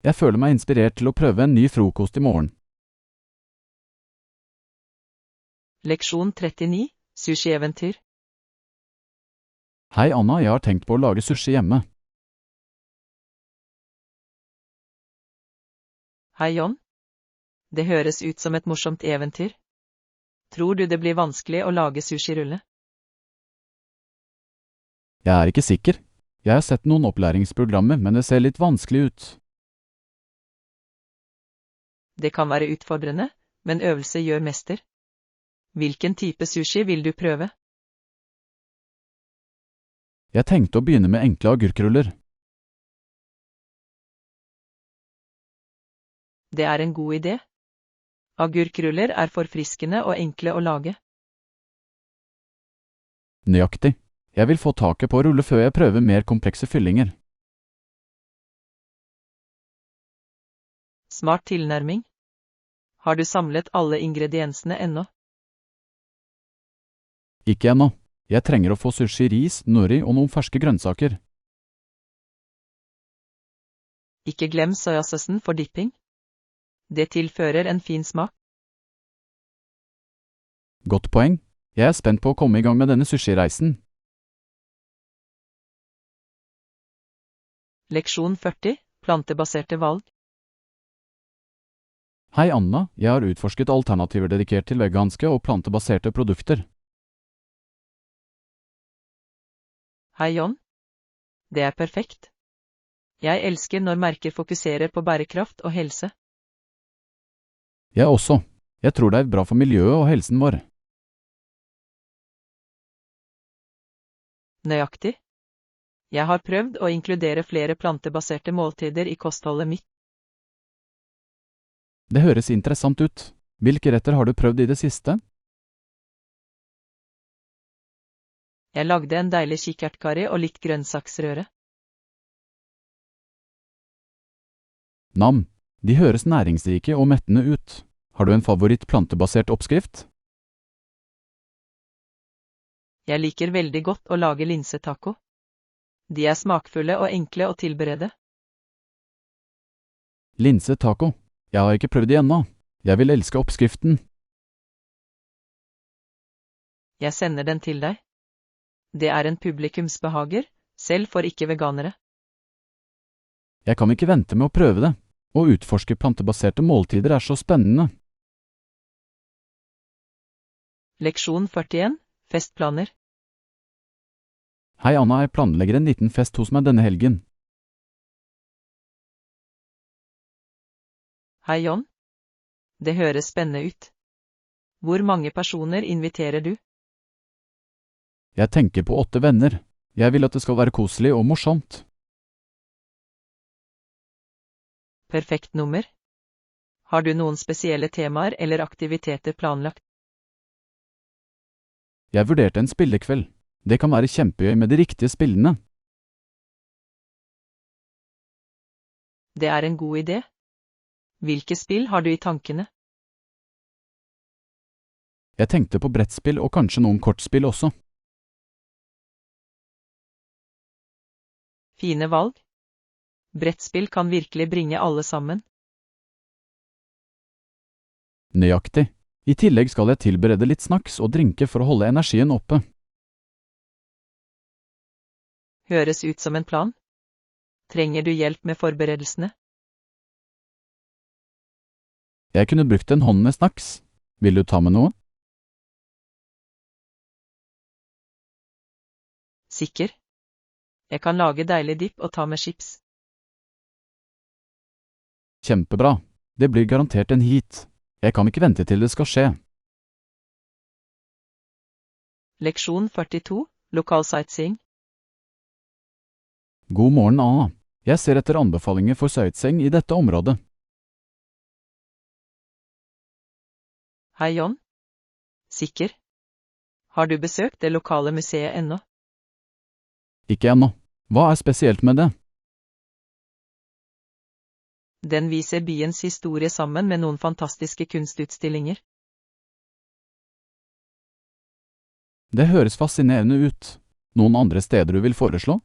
Jeg føler meg inspirert til å prøve en ny frokost i morgen. Leksjon 39, sushi-eventyr. Hei Anna, jeg har tenkt på å lage sushi hjemme. Hei John. Det høres ut som et morsomt eventyr. Tror du det blir vanskelig å lage sushirulle? Jeg er ikke sikker. Jeg har sett noen opplæringsprogrammer, men det ser litt vanskelig ut. Det kan være utfordrende, men øvelse gjør mester. Hvilken type sushi vil du prøve? Jeg tenkte å begynne med enkle agurkruller. Det er en god idé. Agurkruller er forfriskende og enkle å lage. Nøyaktig. Jeg vil få taket på å rulle før jeg prøver mer komplekse fyllinger. Smart tilnærming. Har du samlet alle ingrediensene ennå? Ikke ennå. Jeg trenger å få sushi, ris, nori og noen ferske grønnsaker. Ikke glem soyasausen for dipping. Det tilfører en fin smak. Godt poeng. Jeg er spent på å komme i gang med denne sushi-reisen. Leksjon 40, plantebaserte valg. Hei Anna, jeg har utforsket alternativer dedikert til veganske og plantebaserte produkter. Hei John. Det er perfekt. Jeg elsker når merker fokuserer på bærekraft og helse. Jeg også. Jeg tror det er bra for miljøet og helsen vår. Nøyaktig. Jeg har prøvd å inkludere flere plantebaserte måltider i kostholdet mitt. Det høres interessant ut. Hvilke retter har du prøvd i det siste? Jeg lagde en deilig kikkertkarri og litt grønnsaksrøre. Nam. De høres næringsrike og mettende ut. Har du en favoritt plantebasert oppskrift? Jeg liker veldig godt å lage linsetaco. De er smakfulle og enkle å tilberede. Linsetaco. Jeg har ikke prøvd det ennå. Jeg vil elske oppskriften. Jeg sender den til deg. Det er en publikumsbehager, selv for ikke-veganere. Jeg kan ikke vente med å prøve det. Å utforske plantebaserte måltider er så spennende. Leksjon 41, festplaner. Hei Anna, jeg planlegger en liten fest hos meg denne helgen. Hei John. Det høres spennende ut. Hvor mange personer inviterer du? Jeg tenker på 8 venner. Jeg vil at det skal være koselig og morsomt. Perfekt nummer. Har du noen spesielle temaer eller aktiviteter planlagt? Jeg vurderte en spillekveld. Det kan være kjempegøy med de riktige spillene. Det er en god idé. Hvilke spill har du i tankene? Jeg tenkte på brettspill og kanskje noen kortspill også. Fine valg. Brettspill kan virkelig bringe alle sammen. Nøyaktig. I tillegg skal jeg tilberede litt snacks og drinker for å holde energien oppe. Høres ut som en plan. Trenger du hjelp med forberedelsene? Jeg kunne brukt en hånd med snacks. Vil du ta med noe? Sikker. Jeg kan lage deilig dipp og ta med chips. Kjempebra. Det blir garantert en hit. Jeg kan ikke vente til det skal skje. Leksjon 42, lokal sightseeing. God morgen, Anna. Jeg ser etter anbefalinger for sightseeing i dette området. Hei, John. Sikker? Har du besøkt det lokale museet ennå? Ikke ennå. Hva er spesielt med det? Den viser byens historie sammen med noen fantastiske kunstutstillinger. Det høres fascinerende ut. Noen andre steder du vil foreslå?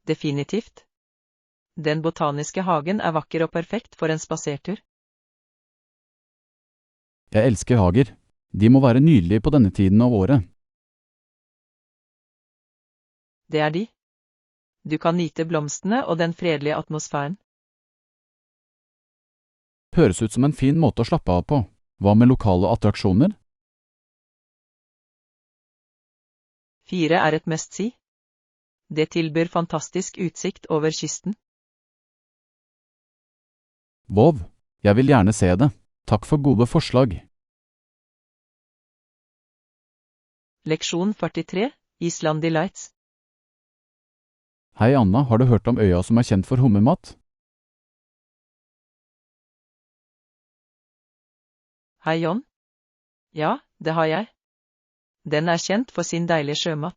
Definitivt. Den botaniske hagen er vakker og perfekt for en spasertur. Jeg elsker hager. De må være nydelige på denne tiden av året. Det er de. Du kan nyte blomstene og den fredelige atmosfæren. Høres ut som en fin måte å slappe av på. Hva med lokale attraksjoner? 4 er et must-see. Det tilbyr fantastisk utsikt over kysten. Vov, jeg vil gjerne se det. Takk for gode forslag. Leksjon 43, Island Delights. Hei Anna, har du hørt om øya som er kjent for hummermat? Hei, John. Ja, det har jeg. Den er kjent for sin deilige sjømat.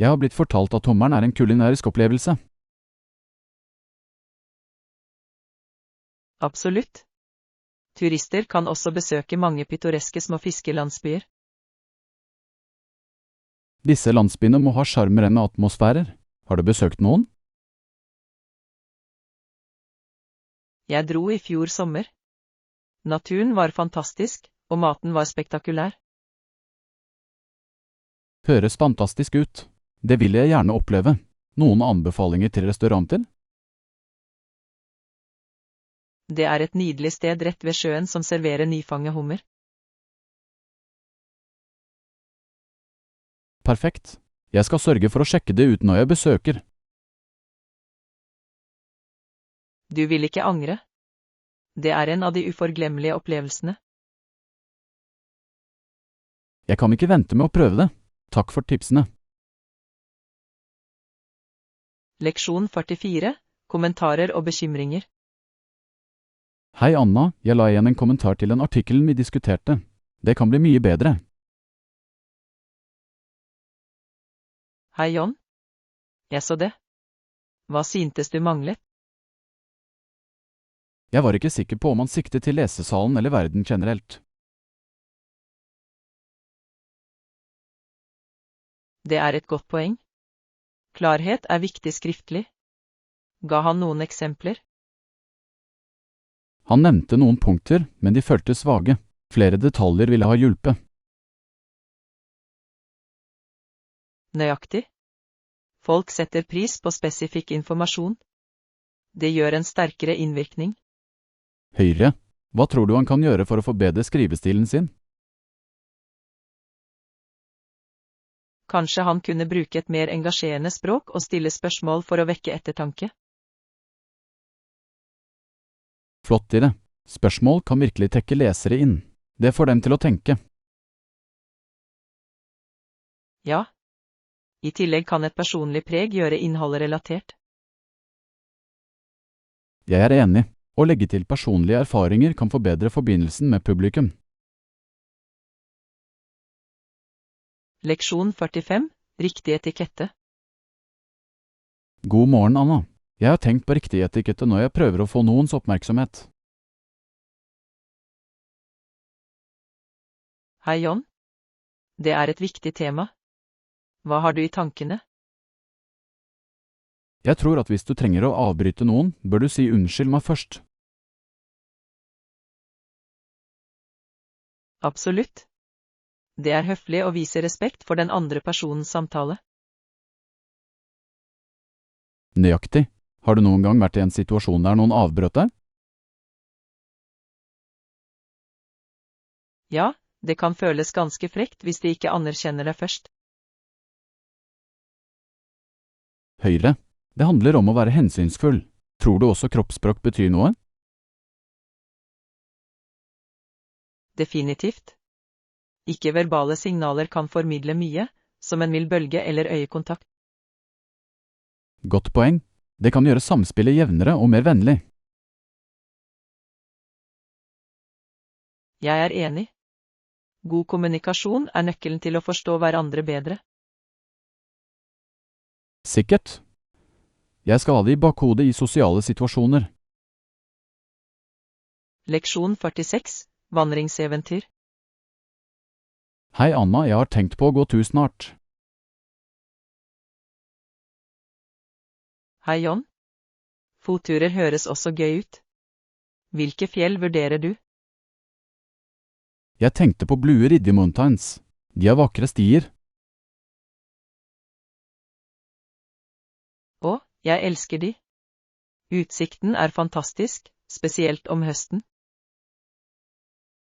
Jeg har blitt fortalt at hummeren er en kulinarisk opplevelse. Absolutt. Turister kan også besøke mange pittoreske små fiskelandsbyer. Disse landsbyene må ha sjarmerende atmosfærer. Har du besøkt noen? Jeg dro i fjor sommer. Naturen var fantastisk, og maten var spektakulær. Høres fantastisk ut. Det vil jeg gjerne oppleve. Noen anbefalinger til restauranter? Det er et nydelig sted rett ved sjøen som serverer nyfanget hummer. Perfekt. Jeg skal sørge for å sjekke det ut når jeg besøker. Du vil ikke angre. Det er en av de uforglemmelige opplevelsene. Jeg kan ikke vente med å prøve det. Takk for tipsene. Leksjon 44, kommentarer og bekymringer. Hei Anna, jeg la igjen en kommentar til den artikkelen vi diskuterte. Det kan bli mye bedre. Hei, John. Jeg så det. Hva syntes du manglet? Jeg var ikke sikker på om han siktet til lesesalen eller verden generelt. Det er et godt poeng. Klarhet er viktig skriftlig. Ga han noen eksempler? Han nevnte noen punkter, men de føltes vage. Flere detaljer ville ha hjulpet. Nøyaktig. Folk setter pris på spesifikk informasjon. Det gjør en sterkere innvirkning. Høyre, hva tror du han kan gjøre for å forbedre skrivestilen sin? Kanskje han kunne bruke et mer engasjerende språk og stille spørsmål for å vekke ettertanke. Flott idé. Spørsmål kan virkelig trekke lesere inn. Det får dem til å tenke. Ja. I tillegg kan et personlig preg gjøre innholdet relatert. Jeg er enig. Å legge til personlige erfaringer kan forbedre forbindelsen med publikum. Leksjon 45, riktig etikette. God morgen, Anna. Jeg har tenkt på riktig etikette når jeg prøver å få noens oppmerksomhet. Hei, John. Det er et viktig tema. Hva har du i tankene? Jeg tror at hvis du trenger å avbryte noen, bør du si unnskyld meg først. Absolutt. Det er høflig å vise respekt for den andre personens samtale. Nøyaktig. Har du noen gang vært i en situasjon der noen avbrøt deg? Ja, det kan føles ganske frekt hvis de ikke anerkjenner deg først. Høyre. Det handler om å være hensynsfull. Tror du også kroppsspråk betyr noe? Definitivt. Ikke-verbale signaler kan formidle mye, som en mild bølge eller øyekontakt. Godt poeng. Det kan gjøre samspillet jevnere og mer vennlig. Jeg er enig. God kommunikasjon er nøkkelen til å forstå hverandre bedre. Sikkert. Jeg skal ha det i bakhodet i sosiale situasjoner. Leksjon 46, vandringseventyr. Hei Anna, jeg har tenkt på å gå tur snart. Hei John. Fotturer høres også gøy ut. Hvilke fjell vurderer du? Jeg tenkte på Blue Ridge Mountains. De har vakre stier. Å, jeg elsker de. Utsikten er fantastisk, spesielt om høsten.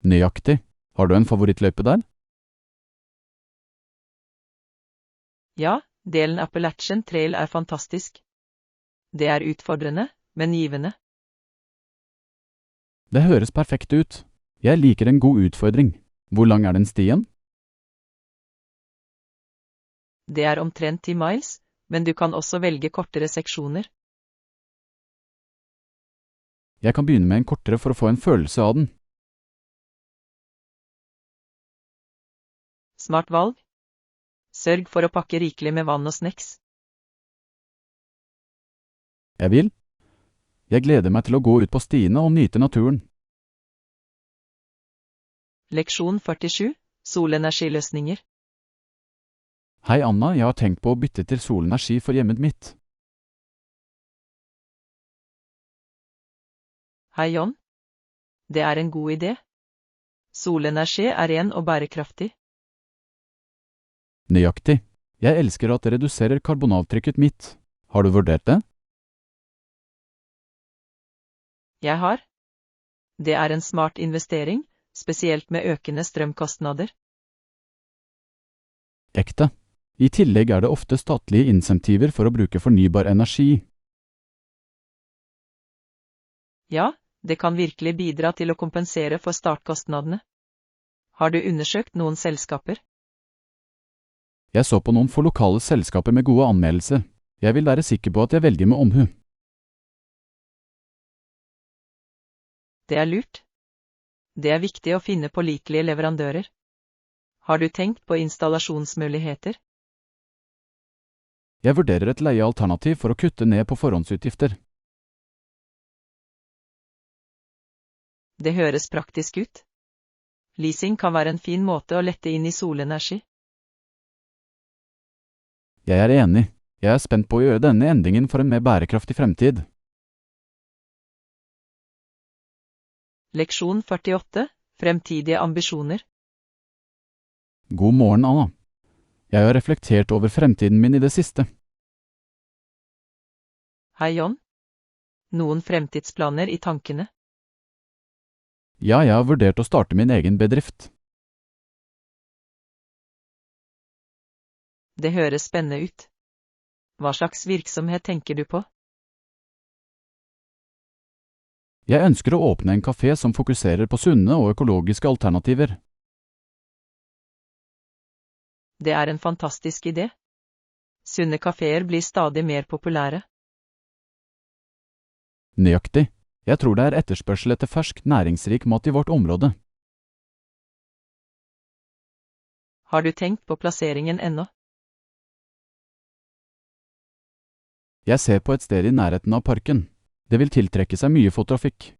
Nøyaktig. Har du en favorittløype der? Ja, delen Appalachian Trail er fantastisk. Det er utfordrende, men givende. Det høres perfekt ut. Jeg liker en god utfordring. Hvor lang er den stien? Det er omtrent 10 miles, men du kan også velge kortere seksjoner. Jeg kan begynne med en kortere for å få en følelse av den. Smart valg. Sørg for å pakke rikelig med vann og snacks. Jeg vil. Jeg gleder meg til å gå ut på stiene og nyte naturen. Leksjon 47, solenergiløsninger. Hei Anna, jeg har tenkt på å bytte til solenergi for hjemmet mitt. Hei John. Det er en god idé. Solenergi er ren og bærekraftig. Nøyaktig. Jeg elsker at det reduserer karbonavtrykket mitt. Har du vurdert det? Jeg har. Det er en smart investering, spesielt med økende strømkostnader. Ekte. I tillegg er det ofte statlige insentiver for å bruke fornybar energi. Ja, det kan virkelig bidra til å kompensere for startkostnadene. Har du undersøkt noen selskaper? Jeg så på noen få lokale selskaper med gode anmeldelser. Jeg vil være sikker på at jeg velger med omhu. Det er lurt. Det er viktig å finne pålitelige leverandører. Har du tenkt på installasjonsmuligheter? Jeg vurderer et leiealternativ for å kutte ned på forhåndsutgifter. Det høres praktisk ut. Leasing kan være en fin måte å lette inn i solenergi. Jeg er enig. Jeg er spent på å gjøre denne endringen for en mer bærekraftig fremtid. Leksjon 48, fremtidige ambisjoner. God morgen, Anna. Jeg har reflektert over fremtiden min i det siste. Hei John. Noen fremtidsplaner i tankene? Ja, jeg har vurdert å starte min egen bedrift. Det høres spennende ut. Hva slags virksomhet tenker du på? Jeg ønsker å åpne en kafé som fokuserer på sunne og økologiske alternativer. Det er en fantastisk idé. Sunne kaféer blir stadig mer populære. Nøyaktig. Jeg tror det er etterspørsel etter fersk, næringsrik mat i vårt område. Har du tenkt på plasseringen ennå? Jeg ser på et sted i nærheten av parken. Det vil tiltrekke seg mye fottrafikk.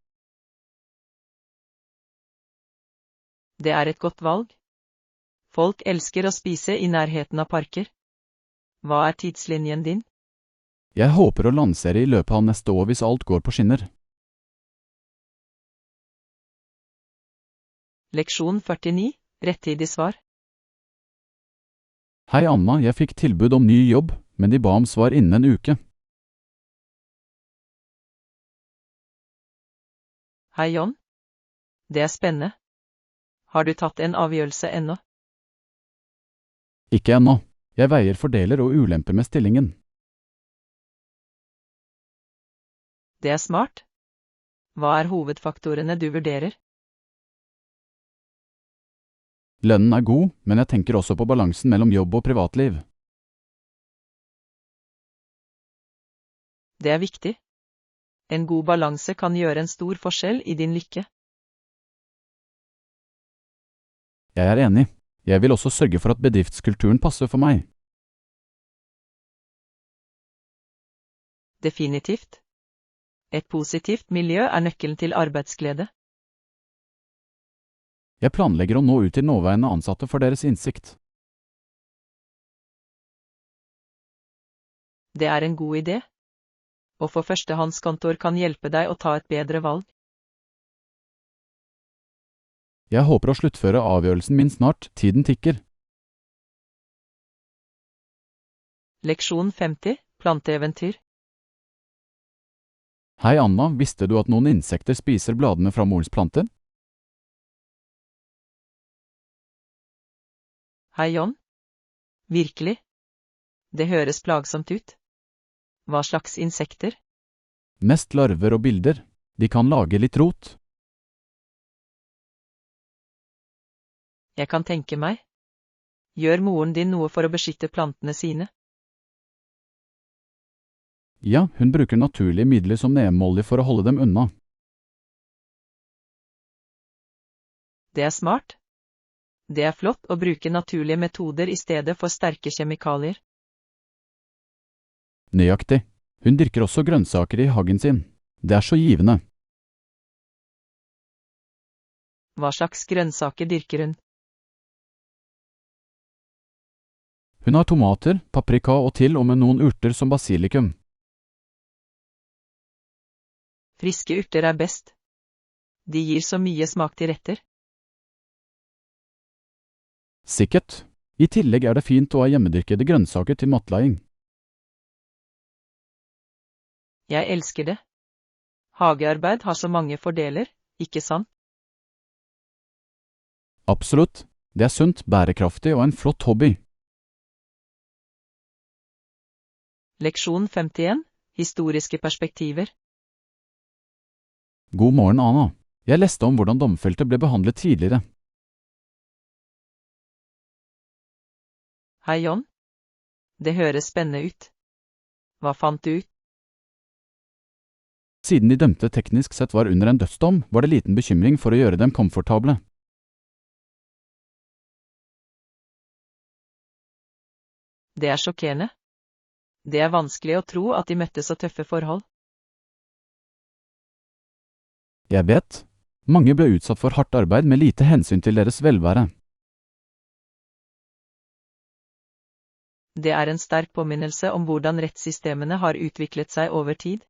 Det er et godt valg. Folk elsker å spise i nærheten av parker. Hva er tidslinjen din? Jeg håper å lansere i løpet av neste år hvis alt går på skinner. Leksjon 49, rettidig svar. Hei Anna, jeg fikk tilbud om ny jobb, men de ba om svar innen en uke. Hei John. Det er spennende. Har du tatt en avgjørelse ennå? Ikke ennå. Jeg veier fordeler og ulemper med stillingen. Det er smart. Hva er hovedfaktorene du vurderer? Lønnen er god, men jeg tenker også på balansen mellom jobb og privatliv. Det er viktig. En god balanse kan gjøre en stor forskjell i din lykke. Jeg er enig. Jeg vil også sørge for at bedriftskulturen passer for meg. Definitivt. Et positivt miljø er nøkkelen til arbeidsglede. Jeg planlegger å nå ut til nåværende ansatte for deres innsikt. Det er en god idé. Og for førstehåndskontor kan hjelpe deg å ta et bedre valg. Jeg håper å sluttføre avgjørelsen min snart, tiden tikker. Leksjon 50, planteeventyr. Hei Anna, visste du at noen insekter spiser bladene fra morens planter? Hei John. Virkelig? Det høres plagsomt ut. Hva slags insekter? Mest larver og bilder. De kan lage litt rot. Jeg kan tenke meg. Gjør moren din noe for å beskytte plantene sine? Ja, hun bruker naturlige midler som neemolje for å holde dem unna. Det er smart. Det er flott å bruke naturlige metoder i stedet for sterke kjemikalier. Nøyaktig. Hun dyrker også grønnsaker i hagen sin. Det er så givende. Hva slags grønnsaker dyrker hun? Hun har tomater, paprika og til og med noen urter som basilikum. Friske urter er best. De gir så mye smak til retter. Sikkert. I tillegg er det fint å ha hjemmedyrkede grønnsaker til matlaging. Jeg elsker det. Hagearbeid har så mange fordeler, ikke sant? Absolutt. Det er sunt, bærekraftig og en flott hobby. Leksjon 51, historiske perspektiver. God morgen, Anna. Jeg leste om hvordan domfelte ble behandlet tidligere. Hei John. Det høres spennende ut. Hva fant du ut? Siden de dømte teknisk sett var under en dødsdom, var det liten bekymring for å gjøre dem komfortable. Det er sjokkerende. Det er vanskelig å tro at de møtte så tøffe forhold. Jeg vet. Mange ble utsatt for hardt arbeid med lite hensyn til deres velvære. Det er en sterk påminnelse om hvordan rettssystemene har utviklet seg over tid.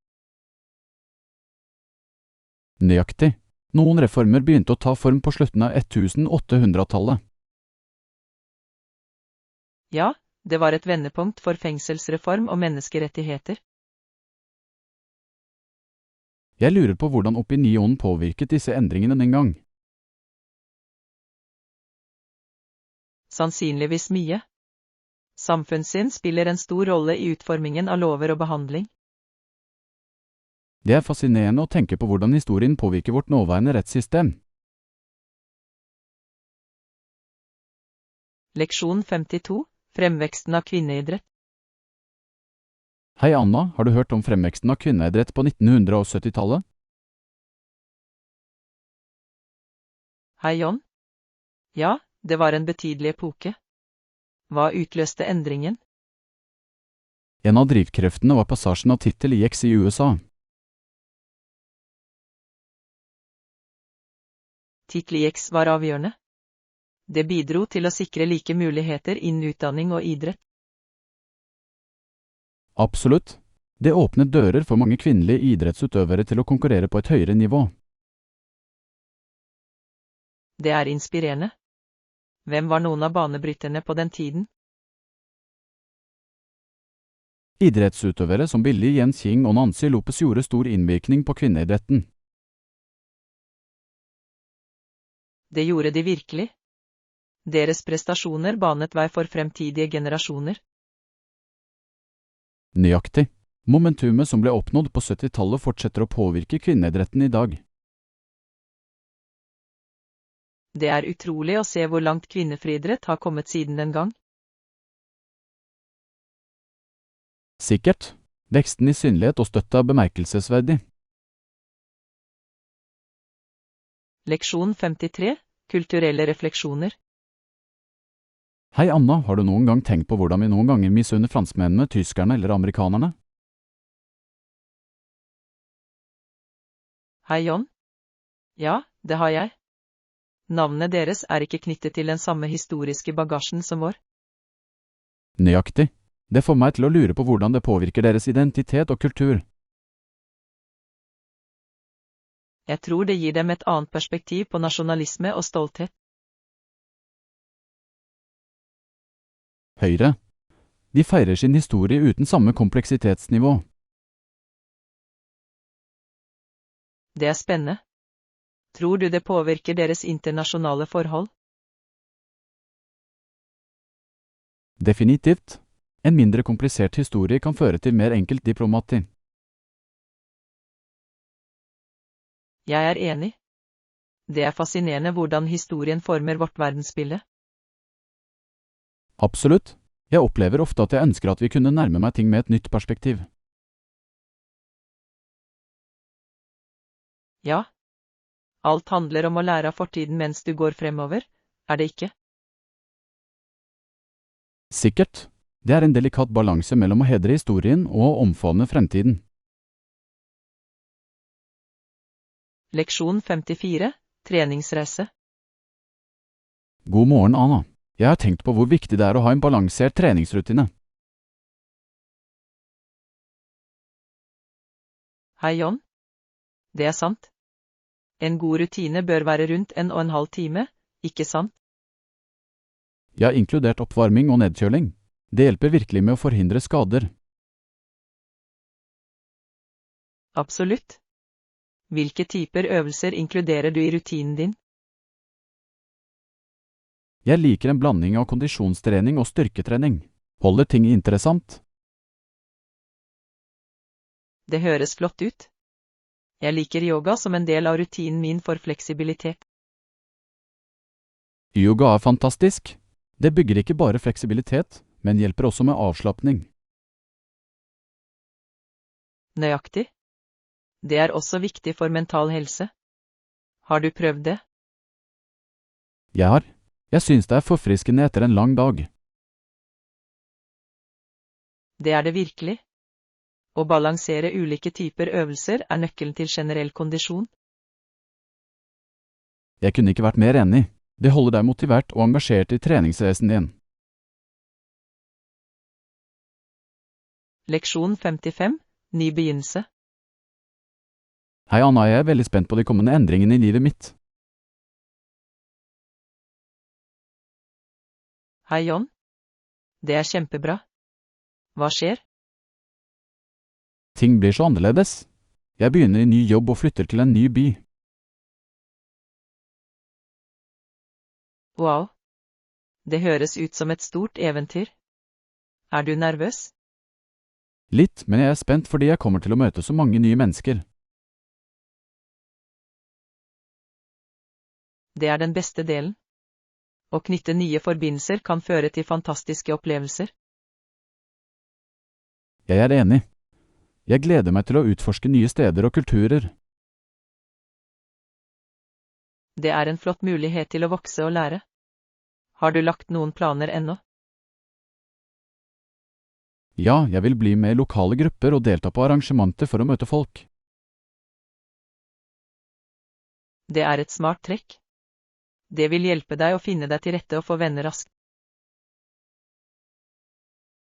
Nøyaktig. Noen reformer begynte å ta form på slutten av 1800-tallet. Ja, det var et vendepunkt for fengselsreform og menneskerettigheter. Jeg lurer på hvordan opinionen påvirket disse endringene den gang. Sannsynligvis mye. Samfunnssyn spiller en stor rolle i utformingen av lover og behandling. Det er fascinerende å tenke på hvordan historien påvirker vårt nåværende rettssystem. Leksjon 52, fremveksten av kvinneidrett. Hei Anna, har du hørt om fremveksten av kvinneidrett på 1970-tallet? Hei John. Ja, det var en betydelig epoke. Hva utløste endringen? En av drivkreftene var passasjen av tittel i X i USA. Tittel i X var avgjørende. Det bidro til å sikre like muligheter innen utdanning og idrett. Absolutt. Det åpnet dører for mange kvinnelige idrettsutøvere til å konkurrere på et høyere nivå. Det er inspirerende. Hvem var noen av banebryterne på den tiden? Idrettsutøvere som Billie Jean King og Nancy Lopez gjorde stor innvirkning på kvinneidretten. Det gjorde de virkelig. Deres prestasjoner banet vei for fremtidige generasjoner. Nøyaktig. Momentumet som ble oppnådd på 70-tallet fortsetter å påvirke kvinneidretten i dag. Det er utrolig å se hvor langt kvinnefriidrett har kommet siden den gang. Sikkert. Veksten i synlighet og støtte er bemerkelsesverdig. Leksjon 53. Kulturelle refleksjoner. Hei Anna, har du noen gang tenkt på hvordan vi noen ganger misunner franskmennene, tyskerne eller amerikanerne? Hei John. Ja, det har jeg. Navnene deres er ikke knyttet til den samme historiske bagasjen som vår. Nøyaktig. Det får meg til å lure på hvordan det påvirker deres identitet og kultur. Jeg tror det gir dem et annet perspektiv på nasjonalisme og stolthet. Høyre. De feirer sin historie uten samme kompleksitetsnivå. Det er spennende. Tror du det påvirker deres internasjonale forhold? Definitivt. En mindre komplisert historie kan føre til mer enkelt diplomati. Jeg er enig. Det er fascinerende hvordan historien former vårt verdensbilde. Absolutt. Jeg opplever ofte at jeg ønsker at vi kunne nærme meg ting med et nytt perspektiv. Ja. Alt handler om å lære av fortiden mens du går fremover, er det ikke? Sikkert. Det er en delikat balanse mellom å hedre historien og å omfavne fremtiden. Leksjon 54. Treningsreise. God morgen, Anna. Jeg har tenkt på hvor viktig det er å ha en balansert treningsrutine. Hei John. Det er sant. En god rutine bør være rundt 1,5 time, ikke sant? Jeg har inkludert oppvarming og nedkjøling. Det hjelper virkelig med å forhindre skader. Absolutt. Hvilke typer øvelser inkluderer du i rutinen din? Jeg liker en blanding av kondisjonstrening og styrketrening. Holder ting interessant. Det høres flott ut. Jeg liker yoga som en del av rutinen min for fleksibilitet. Yoga er fantastisk. Det bygger ikke bare fleksibilitet, men hjelper også med avslappning. Nøyaktig. Det er også viktig for mental helse. Har du prøvd det? Jeg har. Jeg synes det er forfriskende etter en lang dag. Det er det virkelig. Å balansere ulike typer øvelser er nøkkelen til generell kondisjon. Jeg kunne ikke vært mer enig. Det holder deg motivert og engasjert i treningsreisen din. Leksjon 55. Ny begynnelse. Hei Anna, jeg er veldig spent på de kommende endringene i livet mitt. Hei John. Det er kjempebra. Hva skjer? Ting blir så annerledes. Jeg begynner i ny jobb og flytter til en ny by. Wow. Det høres ut som et stort eventyr. Er du nervøs? Litt, men jeg er spent fordi jeg kommer til å møte så mange nye mennesker. Det er den beste delen. Å knytte nye forbindelser kan føre til fantastiske opplevelser. Jeg er enig. Jeg gleder meg til å utforske nye steder og kulturer. Det er en flott mulighet til å vokse og lære. Har du lagt noen planer ennå? Ja, jeg vil bli med i lokale grupper og delta på arrangementer for å møte folk. Det er et smart trekk. Det vil hjelpe deg å finne deg til rette og få venner raskt.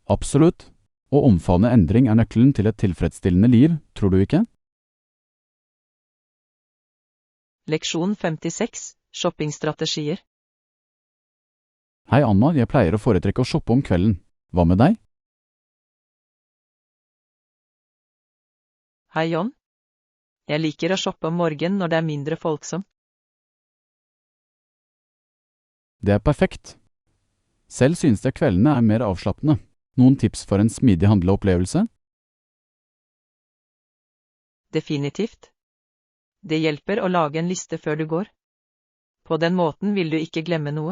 Absolutt. Å omfavne endring er nøkkelen til et tilfredsstillende liv, tror du ikke? Leksjon 56. Shoppingstrategier. Hei Anna, jeg pleier å foretrekke å shoppe om kvelden. Hva med deg? Hei John. Jeg liker å shoppe om morgenen når det er mindre folksomt. Det er perfekt. Selv synes jeg kveldene er mer avslappende. Noen tips for en smidig handleopplevelse? Definitivt. Det hjelper å lage en liste før du går. På den måten vil du ikke glemme noe.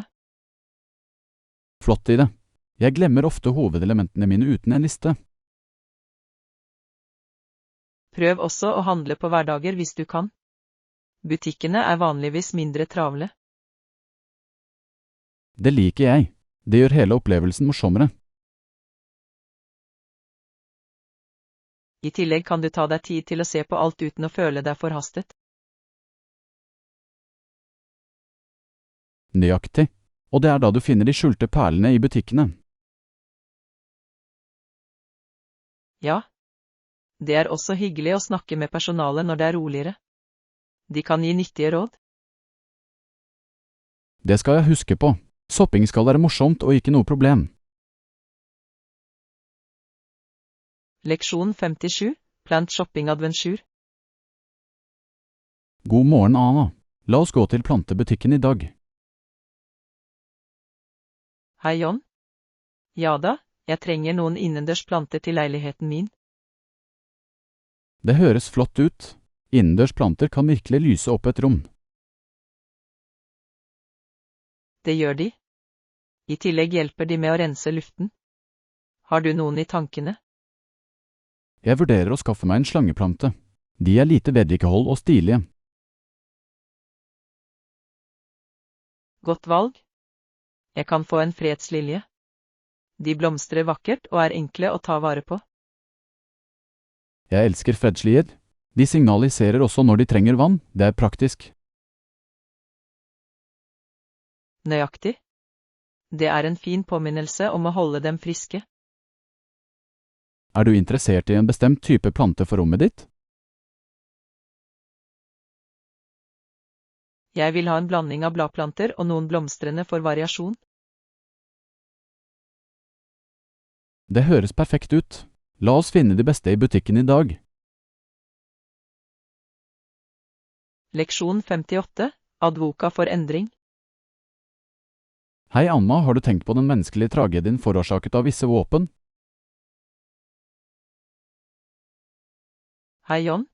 Flott i det. Jeg glemmer ofte hovedelementene mine uten en liste. Prøv også å handle på hverdager hvis du kan. Butikkene er vanligvis mindre travle. Det liker jeg. Det gjør hele opplevelsen morsommere. I tillegg kan du ta deg tid til å se på alt uten å føle deg forhastet. Nøyaktig. Og det er da du finner de skjulte perlene i butikkene. Ja. Det er også hyggelig å snakke med personalet når det er roligere. De kan gi nyttige råd. Det skal jeg huske på. Shopping skal være morsomt og ikke noe problem. Leksjon 57, Plant Shopping Adventure. God morgen, Anna. La oss gå til plantebutikken i dag. Hei, John. Ja da, jeg trenger noen innendørs planter til leiligheten min. Det høres flott ut. Innendørs planter kan virkelig lyse opp et rom. Det gjør de. I tillegg hjelper de med å rense luften. Har du noen i tankene? Jeg vurderer å skaffe meg en slangeplante. De er lite vedlikehold og stilige. Godt valg. Jeg kan få en fredslilje. De blomstrer vakkert og er enkle å ta vare på. Jeg elsker fredslier. De signaliserer også når de trenger vann. Det er praktisk. Nøyaktig. Det er en fin påminnelse om å holde dem friske. Er du interessert i en bestemt type plante for rommet ditt? Jeg vil ha en blanding av bladplanter og noen blomstrende for variasjon. Det høres perfekt ut. La oss finne de beste i butikken i dag. Leksjon 58, Advoka for endring. Hei Anna, har du tenkt på den menneskelige tragedien forårsaket av visse våpen? Hei, John.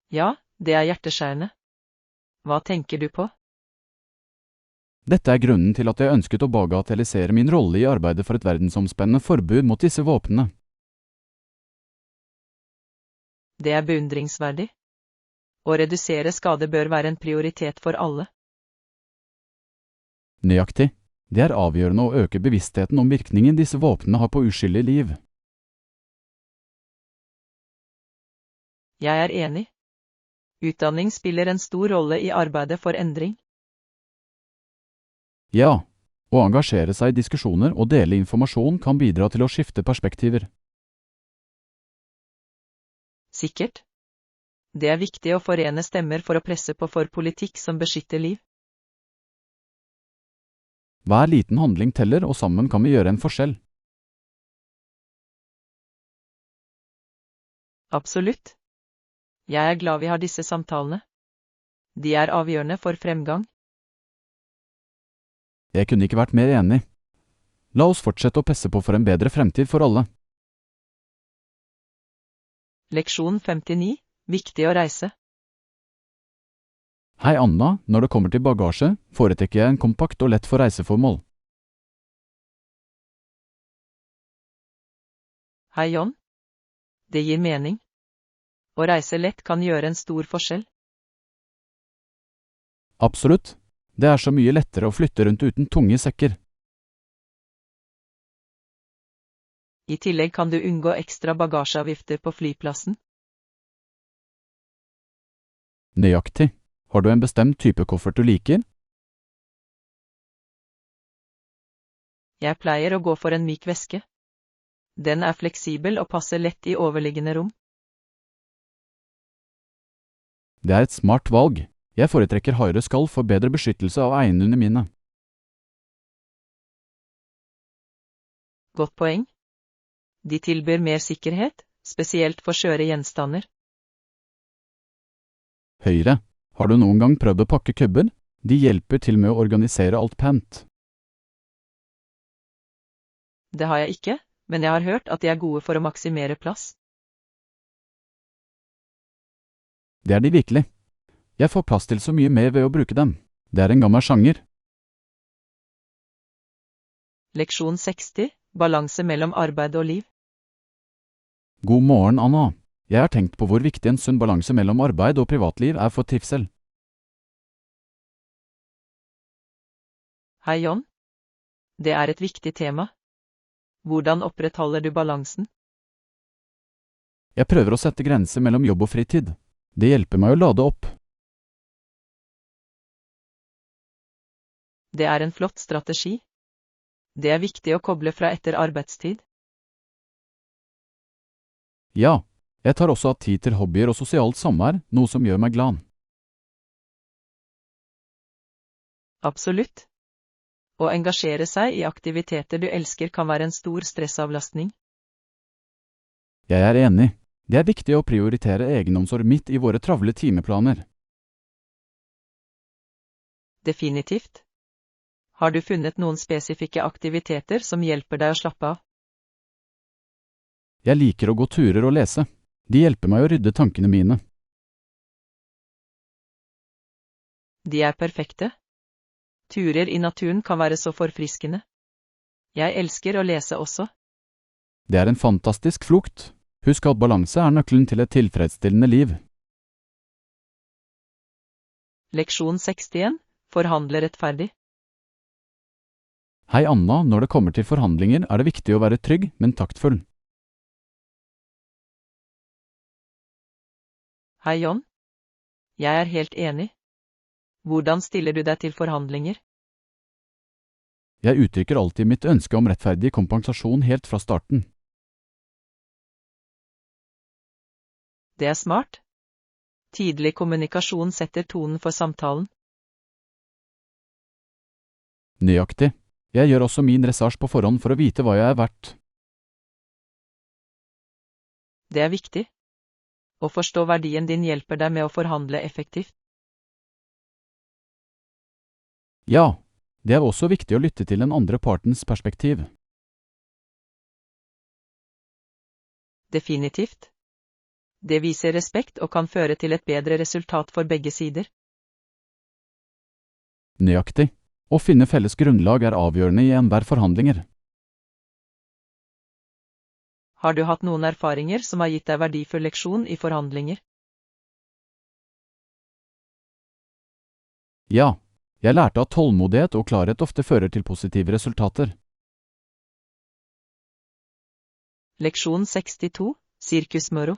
Ja, det er hjerteskjærende. Hva tenker du på? Dette er grunnen til at jeg ønsket å bagatellisere min rolle i arbeidet for et verdensomspennende forbud mot disse våpnene. Det er beundringsverdig. Å redusere skade bør være en prioritet for alle. Nøyaktig. Det er avgjørende å øke bevisstheten om virkningen disse våpnene har på uskyldige liv. Jeg er enig. Utdanning spiller en stor rolle i arbeidet for endring. Ja, å engasjere seg i diskusjoner og dele informasjon kan bidra til å skifte perspektiver. Sikkert. Det er viktig å forene stemmer for å presse på for politikk som beskytter liv. Hver liten handling teller, og sammen kan vi gjøre en forskjell. Absolutt. Jeg er glad vi har disse samtalene. De er avgjørende for fremgang. Jeg kunne ikke vært mer enig. La oss fortsette å presse på for en bedre fremtid for alle. Leksjon 59, Viktig å reise. Hei Anna, når det kommer til bagasje, foretrekker jeg en kompakt og lett for reiseformål. Hei, John. Det gir mening. Å reise lett kan gjøre en stor forskjell. Absolutt. Det er så mye lettere å flytte rundt uten tunge sekker. I tillegg kan du unngå ekstra bagasjeavgifter på flyplassen. Nøyaktig. Har du en bestemt type koffert du liker? Jeg pleier å gå for en myk veske. Den er fleksibel og passer lett i overliggende rom. Det er et smart valg. Jeg foretrekker hardere skall for bedre beskyttelse av eiendene mine. Godt poeng. De tilbyr mer sikkerhet, spesielt for skjøre gjenstander. Høyre. Har du noen gang prøvd å pakke kubber? De hjelper til med å organisere alt pent. Det har jeg ikke, men jeg har hørt at de er gode for å maksimere plass. Det er de virkelig. Jeg får plass til så mye mer ved å bruke dem. Det er en gammel sjanger. Leksjon 60, balanse mellom arbeid og liv. God morgen, Anna. Jeg har tenkt på hvor viktig en sunn balanse mellom arbeid og privatliv er for trivsel. Hei, John. Det er et viktig tema. Hvordan opprettholder du balansen? Jeg prøver å sette grenser mellom jobb og fritid. Det hjelper meg å lade opp. Det er en flott strategi. Det er viktig å koble fra etter arbeidstid. Ja, jeg tar også av tid til hobbyer og sosialt samvær, noe som gjør meg glad. Absolutt. Å engasjere seg i aktiviteter du elsker kan være en stor stressavlastning. Jeg er enig. Det er viktig å prioritere egenomsorg midt i våre travle timeplaner. Definitivt. Har du funnet noen spesifikke aktiviteter som hjelper deg å slappe av? Jeg liker å gå turer og lese. De hjelper meg å rydde tankene mine. De er perfekte. Turer i naturen kan være så forfriskende. Jeg elsker å lese også. Det er en fantastisk flukt. Husk at balanse er nøkkelen til et tilfredsstillende liv. Leksjon 61, forhandle rettferdig. Hei Anna, når det kommer til forhandlinger er det viktig å være trygg, men taktfull. Hei, John. Jeg er helt enig. Hvordan stiller du deg til forhandlinger? Jeg uttrykker alltid mitt ønske om rettferdig kompensasjon helt fra starten. Det er smart. Tidlig kommunikasjon setter tonen for samtalen. Nøyaktig. Jeg gjør også min research på forhånd for å vite hva jeg er verdt. Det er viktig. Å forstå verdien din hjelper deg med å forhandle effektivt. Ja, det er også viktig å lytte til den andre partens perspektiv. Definitivt. Det viser respekt og kan føre til et bedre resultat for begge sider. Nøyaktig. Å finne felles grunnlag er avgjørende i enhver forhandlinger. Har du hatt noen erfaringer som har gitt deg verdifull leksjon i forhandlinger? Ja, jeg lærte at tålmodighet og klarhet ofte fører til positive resultater. Leksjon 62, sirkusmoro.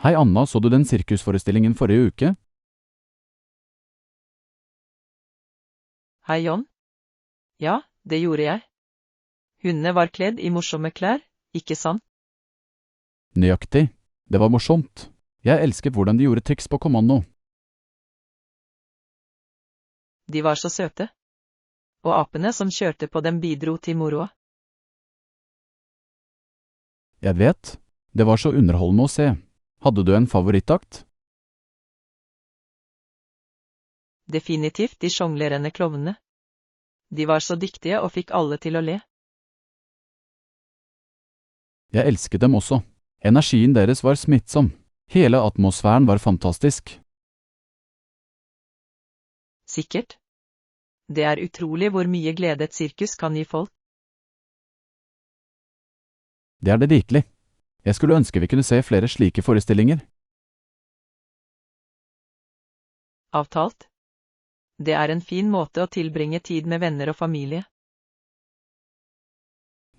Hei Anna, så du den sirkusforestillingen forrige uke? Hei, John. Ja, det gjorde jeg. Hundene var kledd i morsomme klær, ikke sant? Nøyaktig. Det var morsomt. Jeg elsker hvordan de gjorde triks på kommando. De var så søte. Og apene som kjørte på dem bidro til moroa. Jeg vet. Det var så underholdende å se. Hadde du en favorittakt? Definitivt de sjonglerende klovnene. De var så dyktige og fikk alle til å le. Jeg elsket dem også. Energien deres var smittsom. Hele atmosfæren var fantastisk. Sikkert. Det er utrolig hvor mye glede et sirkus kan gi folk. Det er det virkelig. Jeg skulle ønske vi kunne se flere slike forestillinger. Avtalt. Det er en fin måte å tilbringe tid med venner og familie.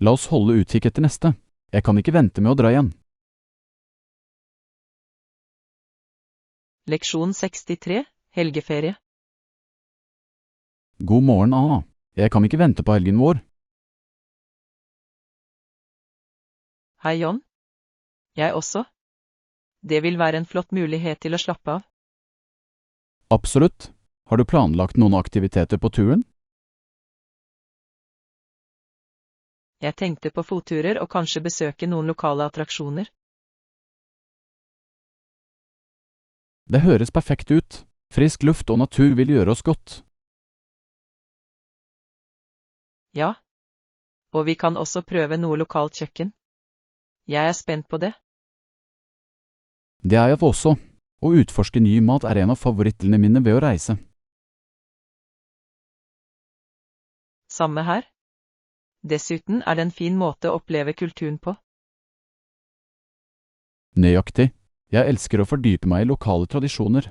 La oss holde utkikk etter neste. Jeg kan ikke vente med å dra igjen. Leksjon 63, helgeferie. God morgen, Anna. Jeg kan ikke vente på helgen vår. Hei, John. Jeg også. Det vil være en flott mulighet til å slappe av. Absolutt. Har du planlagt noen aktiviteter på turen? Jeg tenkte på fotturer og kanskje besøke noen lokale attraksjoner. Det høres perfekt ut. Frisk luft og natur vil gjøre oss godt. Ja. Og vi kan også prøve noe lokalt kjøkken. Jeg er spent på det. Det er jeg også. Å utforske ny mat er en av favorittene mine ved å reise. Samme her. Dessuten er det en fin måte å oppleve kulturen på. Nøyaktig. Jeg elsker å fordype meg i lokale tradisjoner.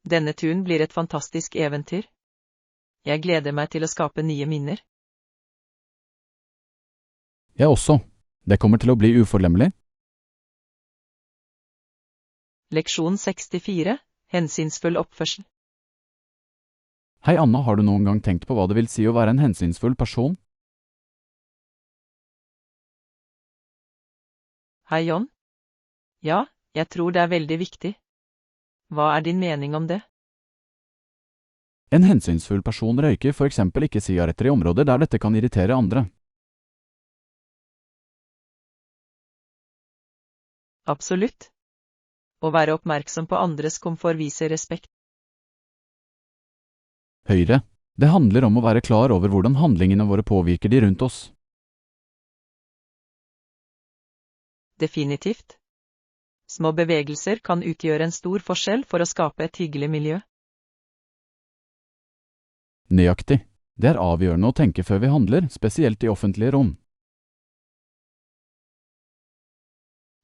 Denne turen blir et fantastisk eventyr. Jeg gleder meg til å skape nye minner. Jeg også. Det kommer til å bli uforglemmelig. Leksjon 64. Hensynsfull oppførsel. Hei Anna, har du noen gang tenkt på hva det vil si å være en hensynsfull person? Hei John. Ja, jeg tror det er veldig viktig. Hva er din mening om det? En hensynsfull person røyker for eksempel ikke sigaretter i områder der dette kan irritere andre. Absolutt. Å være oppmerksom på andres komfort viser respekt. Høyre. Det handler om å være klar over hvordan handlingene våre påvirker de rundt oss. Definitivt. Små bevegelser kan utgjøre en stor forskjell for å skape et hyggelig miljø. Nøyaktig. Det er avgjørende å tenke før vi handler, spesielt i offentlige rom.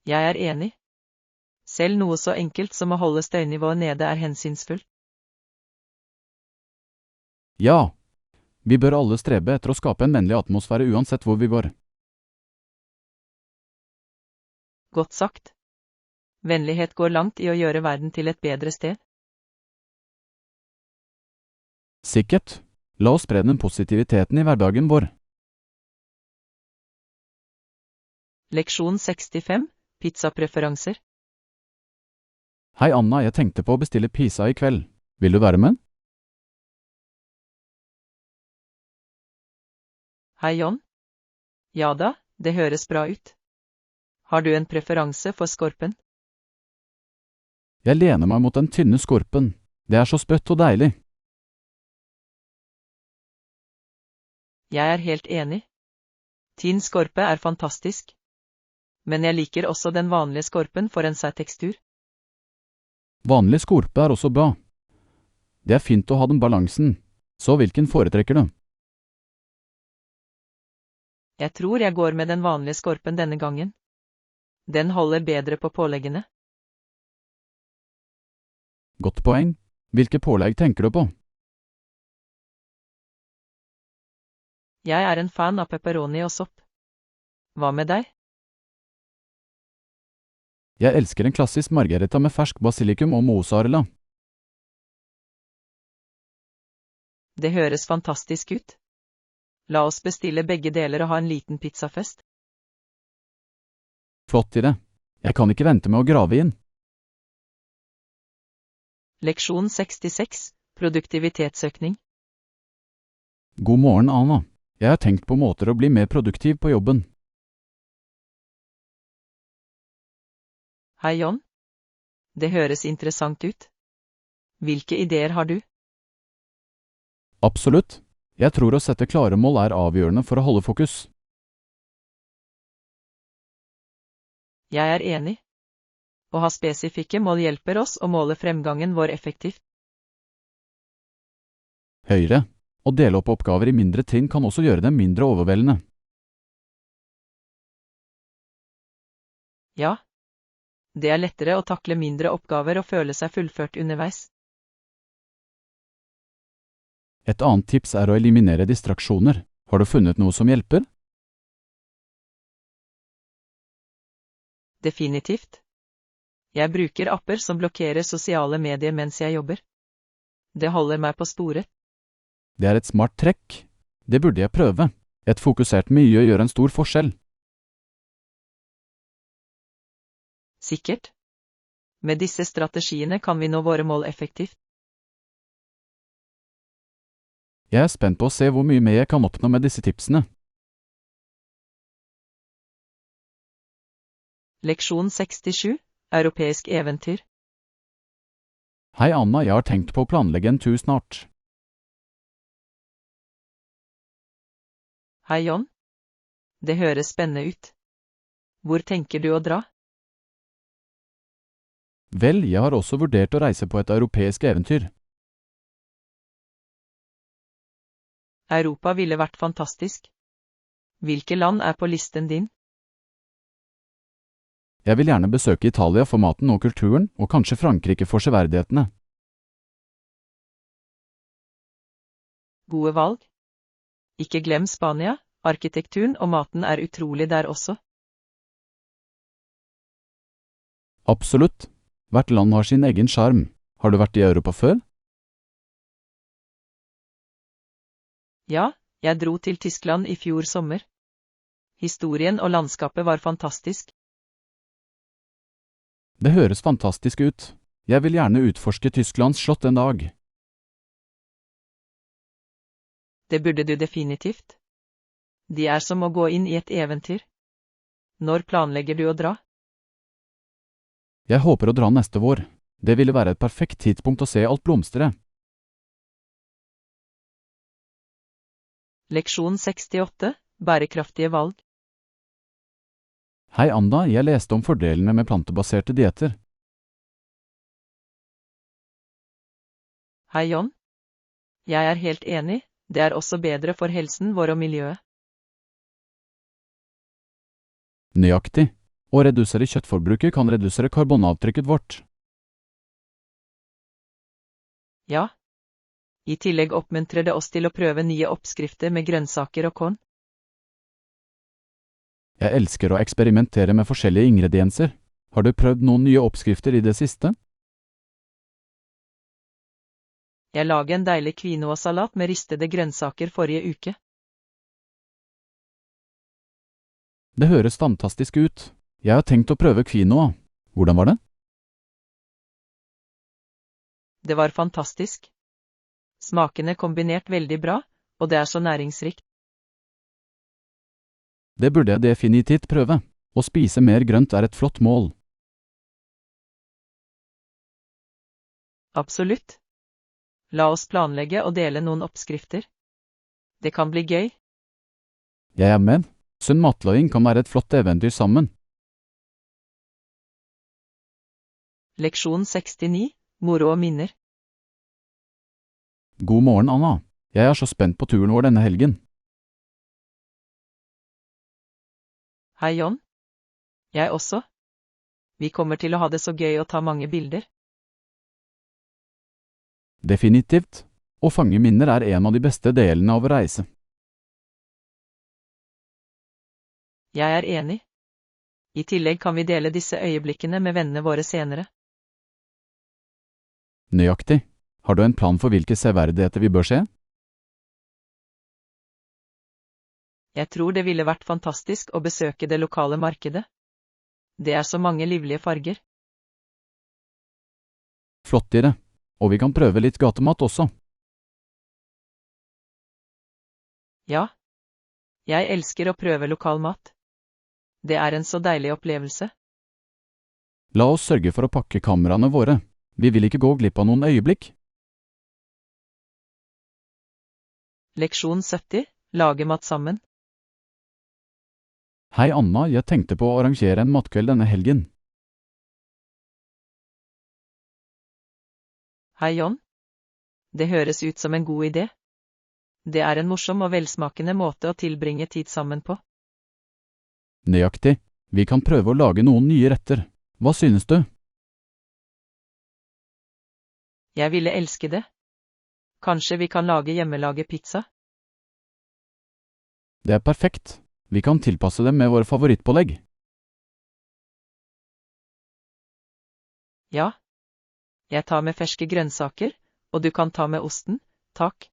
Jeg er enig. Selv noe så enkelt som å holde støynivået nede er hensynsfullt. Ja, vi bør alle strebe etter å skape en vennlig atmosfære uansett hvor vi går. Godt sagt. Vennlighet går langt i å gjøre verden til et bedre sted. Sikkert. La oss spre den positiviteten i hverdagen vår. Leksjon 65. Pizzapreferanser. Hei Anna, jeg tenkte på å bestille pizza i kveld. Vil du være med? Hei John. Ja da, det høres bra ut. Har du en preferanse for skorpen? Jeg lener meg mot den tynne skorpen. Det er så spøtt og deilig. Jeg er helt enig. Tynn skorpe er fantastisk. Men jeg liker også den vanlige skorpen for en sær tekstur. Vanlig skorpe er også bra. Det er fint å ha den balansen. Så hvilken foretrekker du? Jeg tror jeg går med den vanlige skorpen denne gangen. Den holder bedre på påleggene. Godt poeng. Hvilke pålegg tenker du på? Jeg er en fan av pepperoni og sopp. Hva med deg? Jeg elsker en klassisk margarita med fersk basilikum og mozzarella. Det høres fantastisk ut. La oss bestille begge deler og ha en liten pizzafest. Flott idé. Jeg kan ikke vente med å grave inn. Leksjon 66. Produktivitetsøkning. God morgen, Anna. Jeg har tenkt på måter å bli mer produktiv på jobben. Hei John. Det høres interessant ut. Hvilke ideer har du? Absolutt. Jeg tror å sette klare mål er avgjørende for å holde fokus. Jeg er enig. Å ha spesifikke mål hjelper oss å måle fremgangen vår effektivt. Høyre. Å dele opp oppgaver i mindre trinn kan også gjøre dem mindre overveldende. Ja. Det er lettere å takle mindre oppgaver og føle seg fullført underveis. Et annet tips er å eliminere distraksjoner. Har du funnet noe som hjelper? Definitivt. Jeg bruker apper som blokkerer sosiale medier mens jeg jobber. Det holder meg på sporet. Det er et smart trekk. Det burde jeg prøve. Et fokusert miljø gjør en stor forskjell. Sikkert. Med disse strategiene kan vi nå våre mål effektivt. Jeg er spent på å se hvor mye mer jeg kan oppnå med disse tipsene. Leksjon 67. Europeisk eventyr. Hei Anna, jeg har tenkt på å planlegge en tur snart. Hei John. Det høres spennende ut. Hvor tenker du å dra? Vel, jeg har også vurdert å reise på et europeisk eventyr. Europa ville vært fantastisk. Hvilke land er på listen din? Jeg vil gjerne besøke Italia for maten og kulturen, og kanskje Frankrike for severdighetene. Gode valg. Ikke glem Spania, arkitekturen og maten er utrolig der også. Absolutt. Hvert land har sin egen sjarm. Har du vært i Europa før? Ja, jeg dro til Tyskland i fjor sommer. Historien og landskapet var fantastisk. Det høres fantastisk ut. Jeg vil gjerne utforske Tysklands slott en dag. Det burde du definitivt. De er som å gå inn i et eventyr. Når planlegger du å dra? Jeg håper å dra neste vår. Det ville være et perfekt tidspunkt å se alt blomstre. Leksjon 68, bærekraftige valg. Hei Anda, jeg leste om fordelene med plantebaserte dietter. Hei John. Jeg er helt enig, det er også bedre for helsen vår og miljøet. Nøyaktig. Å redusere kjøttforbruket kan redusere karbonavtrykket vårt. Ja. I tillegg oppmuntrer det oss til å prøve nye oppskrifter med grønnsaker og korn. Jeg elsker å eksperimentere med forskjellige ingredienser. Har du prøvd noen nye oppskrifter i det siste? Jeg laget en deilig quinoa-salat med ristede grønnsaker forrige uke. Det høres fantastisk ut. Jeg har tenkt å prøve quinoa. Hvordan var det? Det var fantastisk. Smakene kombinert veldig bra, og det er så næringsrikt. Det burde jeg definitivt prøve. Å spise mer grønt er et flott mål. Absolutt. La oss planlegge og dele noen oppskrifter. Det kan bli gøy. Jeg er med. Sunn matlaging kan være et flott eventyr sammen. Leksjon 69, moro og minner. God morgen, Anna. Jeg er så spent på turen vår denne helgen. Hei John. Jeg også. Vi kommer til å ha det så gøy og ta mange bilder. Definitivt. Å fange minner er en av de beste delene av å reise. Jeg er enig. I tillegg kan vi dele disse øyeblikkene med vennene våre senere. Nøyaktig. Har du en plan for hvilke severdigheter vi bør se? Jeg tror det ville vært fantastisk å besøke det lokale markedet. Det er så mange livlige farger. Flott i det. Og vi kan prøve litt gatemat også. Ja. Jeg elsker å prøve lokal mat. Det er en så deilig opplevelse. La oss sørge for å pakke kameraene våre. Vi vil ikke gå glipp av noen øyeblikk. Leksjon 70, lage mat sammen. Hei Anna, jeg tenkte på å arrangere en matkveld denne helgen. Hei John. Det høres ut som en god idé. Det er en morsom og velsmakende måte å tilbringe tid sammen på. Nøyaktig. Vi kan prøve å lage noen nye retter. Hva synes du? Jeg ville elske det. Kanskje vi kan lage hjemmelage pizza? Det er perfekt. Vi kan tilpasse dem med våre favorittpålegg. Ja. Jeg tar med ferske grønnsaker, og du kan ta med osten, takk.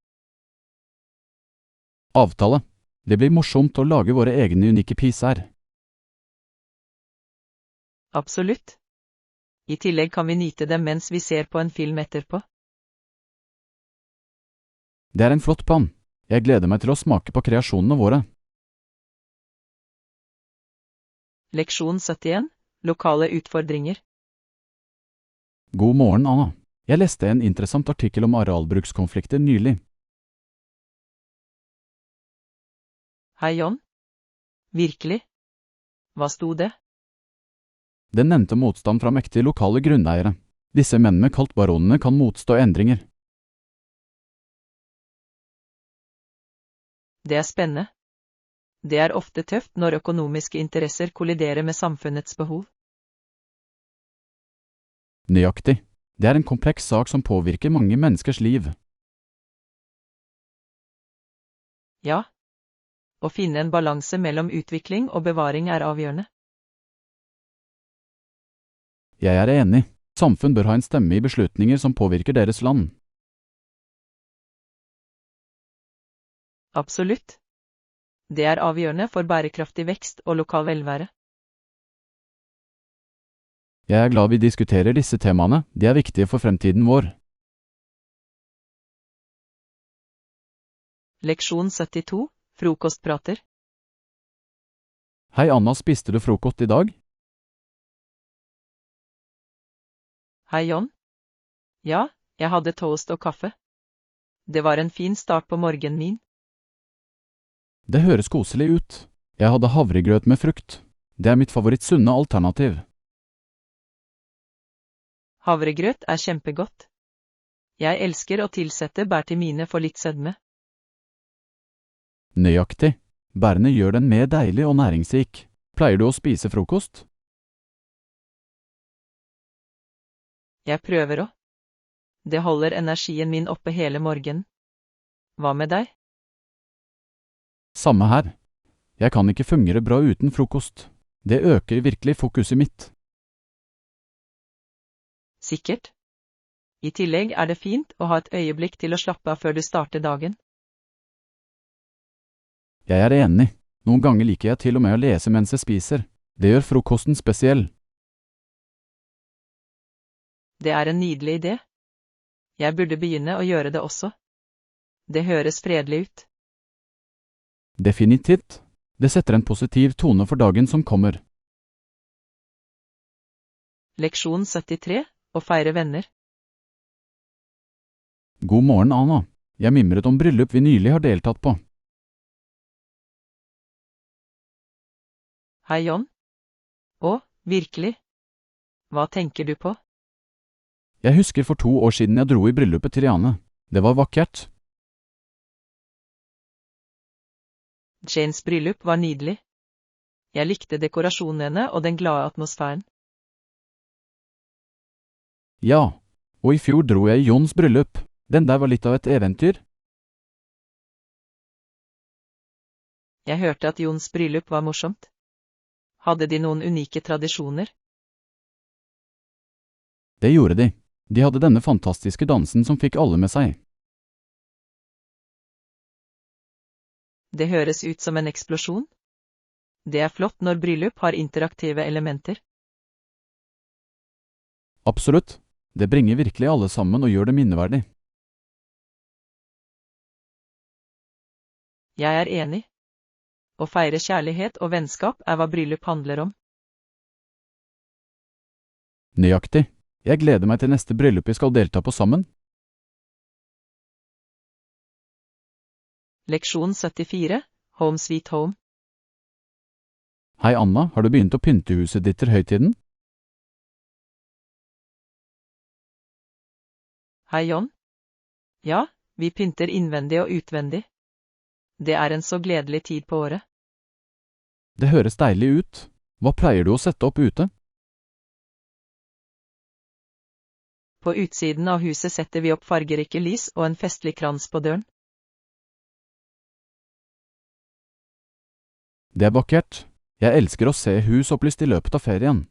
Avtale. Det blir morsomt å lage våre egne unike pizzaer. Absolutt. I tillegg kan vi nyte dem mens vi ser på en film etterpå. Det er en flott plan. Jeg gleder meg til å smake på kreasjonene våre. Leksjon 71, lokale utfordringer. God morgen, Anna. Jeg leste en interessant artikkel om arealbrukskonflikter nylig. Hei John. Virkelig? Hva sto det? Den nevnte motstand fra mektige lokale grunneiere. Disse mennene, kalt baronene, kan motstå endringer. Det er spennende. Det er ofte tøft når økonomiske interesser kolliderer med samfunnets behov. Nøyaktig. Det er en kompleks sak som påvirker mange menneskers liv. Ja. Å finne en balanse mellom utvikling og bevaring er avgjørende. Jeg er enig. Samfunn bør ha en stemme i beslutninger som påvirker deres land. Absolutt. Det er avgjørende for bærekraftig vekst og lokal velvære. Jeg er glad vi diskuterer disse temaene, de er viktige for fremtiden vår. Leksjon 72, frokostprater. Hei Anna, spiste du frokost i dag? Hei John. Ja, jeg hadde toast og kaffe. Det var en fin start på morgenen min. Det høres koselig ut. Jeg hadde havregrøt med frukt. Det er mitt favorittsunne alternativ. Havregrøt er kjempegodt. Jeg elsker å tilsette bær til mine for litt sødme. Nøyaktig. Bærene gjør den mer deilig og næringsrik. Pleier du å spise frokost? Jeg prøver å. Det holder energien min oppe hele morgenen. Hva med deg? Samme her. Jeg kan ikke fungere bra uten frokost. Det øker virkelig fokuset mitt. Sikkert. I tillegg er det fint å ha et øyeblikk til å slappe av før du starter dagen. Jeg er enig. Noen ganger liker jeg til og med å lese mens jeg spiser. Det gjør frokosten spesiell. Det er en nydelig idé. Jeg burde begynne å gjøre det også. Det høres fredelig ut. Definitivt. Det setter en positiv tone for dagen som kommer. Leksjon 73, å feire venner. God morgen, Anna. Jeg mimret om bryllup vi nylig har deltatt på. Hei John. Å, virkelig? Hva tenker du på? Jeg husker for 2 år siden jeg dro i bryllupet til Rianne. Det var vakkert. Janes bryllup var nydelig. Jeg likte dekorasjonene og den glade atmosfæren. Ja, og i fjor dro jeg i Jons bryllup. Den der var litt av et eventyr. Jeg hørte at Jons bryllup var morsomt. Hadde de noen unike tradisjoner? Det gjorde de. De hadde denne fantastiske dansen som fikk alle med seg. Det høres ut som en eksplosjon. Det er flott når bryllup har interaktive elementer. Absolutt. Det bringer virkelig alle sammen og gjør det minneverdig. Jeg er enig. Å feire kjærlighet og vennskap er hva bryllup handler om. Nøyaktig. Jeg gleder meg til neste bryllup vi skal delta på sammen. Leksjon 74, Home Sweet Home. Hei Anna, har du begynt å pynte huset ditt til høytiden? Hei John. Ja, vi pynter innvendig og utvendig. Det er en så gledelig tid på året. Det høres deilig ut. Hva pleier du å sette opp ute? På utsiden av huset setter vi opp fargerike lys og en festlig krans på døren. Det er vakkert. Jeg elsker å se hus opplyst i løpet av ferien.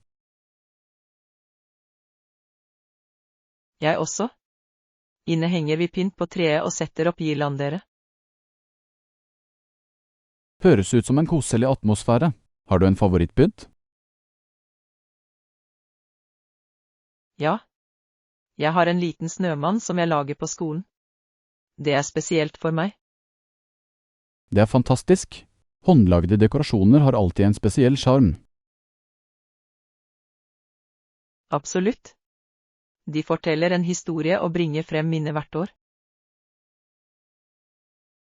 Jeg også. Inne henger vi pynt på treet og setter opp girlandere. Høres ut som en koselig atmosfære. Har du en favorittpynt? Ja. Jeg har en liten snømann som jeg lager på skolen. Det er spesielt for meg. Det er fantastisk. Håndlagde dekorasjoner har alltid en spesiell sjarm. Absolutt. De forteller en historie og bringer frem minner hvert år.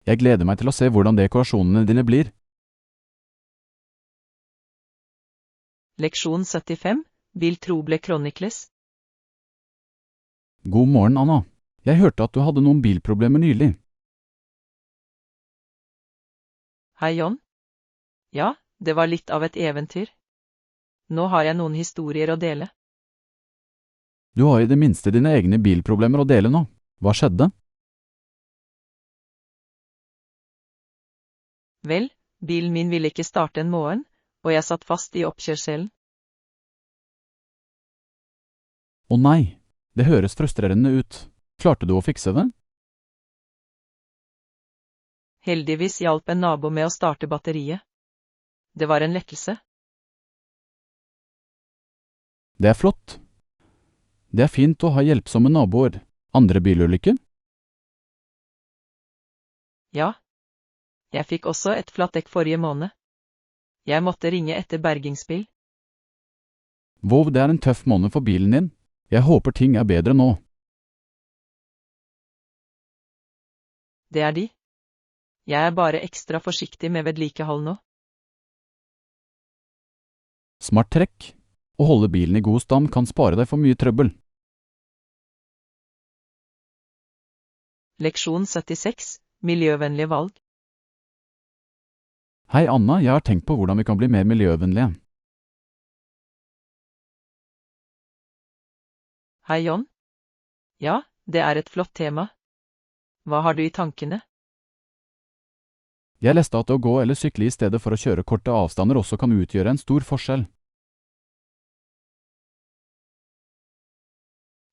Jeg gleder meg til å se hvordan dekorasjonene dine blir. Leksjon 75, Bill Trouble Chronicles. God morgen, Anna. Jeg hørte at du hadde noen bilproblemer nylig. Hei, John. Ja, det var litt av et eventyr. Nå har jeg noen historier å dele. Du har i det minste dine egne bilproblemer å dele nå. Hva skjedde? Vel, bilen min ville ikke starte en morgen, og jeg satt fast i oppkjørselen. Å nei, det høres frustrerende ut. Klarte du å fikse det? Heldigvis hjalp en nabo med å starte batteriet. Det var en lettelse. Det er flott. Det er fint å ha hjelpsomme naboer. Andre bilulykker? Ja. Jeg fikk også et flatt dekk forrige måned. Jeg måtte ringe etter bergingsbil. Wow, det er en tøff måned for bilen din. Jeg håper ting er bedre nå. Det er de. Jeg er bare ekstra forsiktig med vedlikehold nå. Smart trekk. Å holde bilen i god stand kan spare deg for mye trøbbel. Leksjon 76. Miljøvennlige valg. Hei Anna, jeg har tenkt på hvordan vi kan bli mer miljøvennlige. Hei, John. Ja, det er et flott tema. Hva har du i tankene? Jeg leste at å gå eller sykle i stedet for å kjøre korte avstander også kan utgjøre en stor forskjell.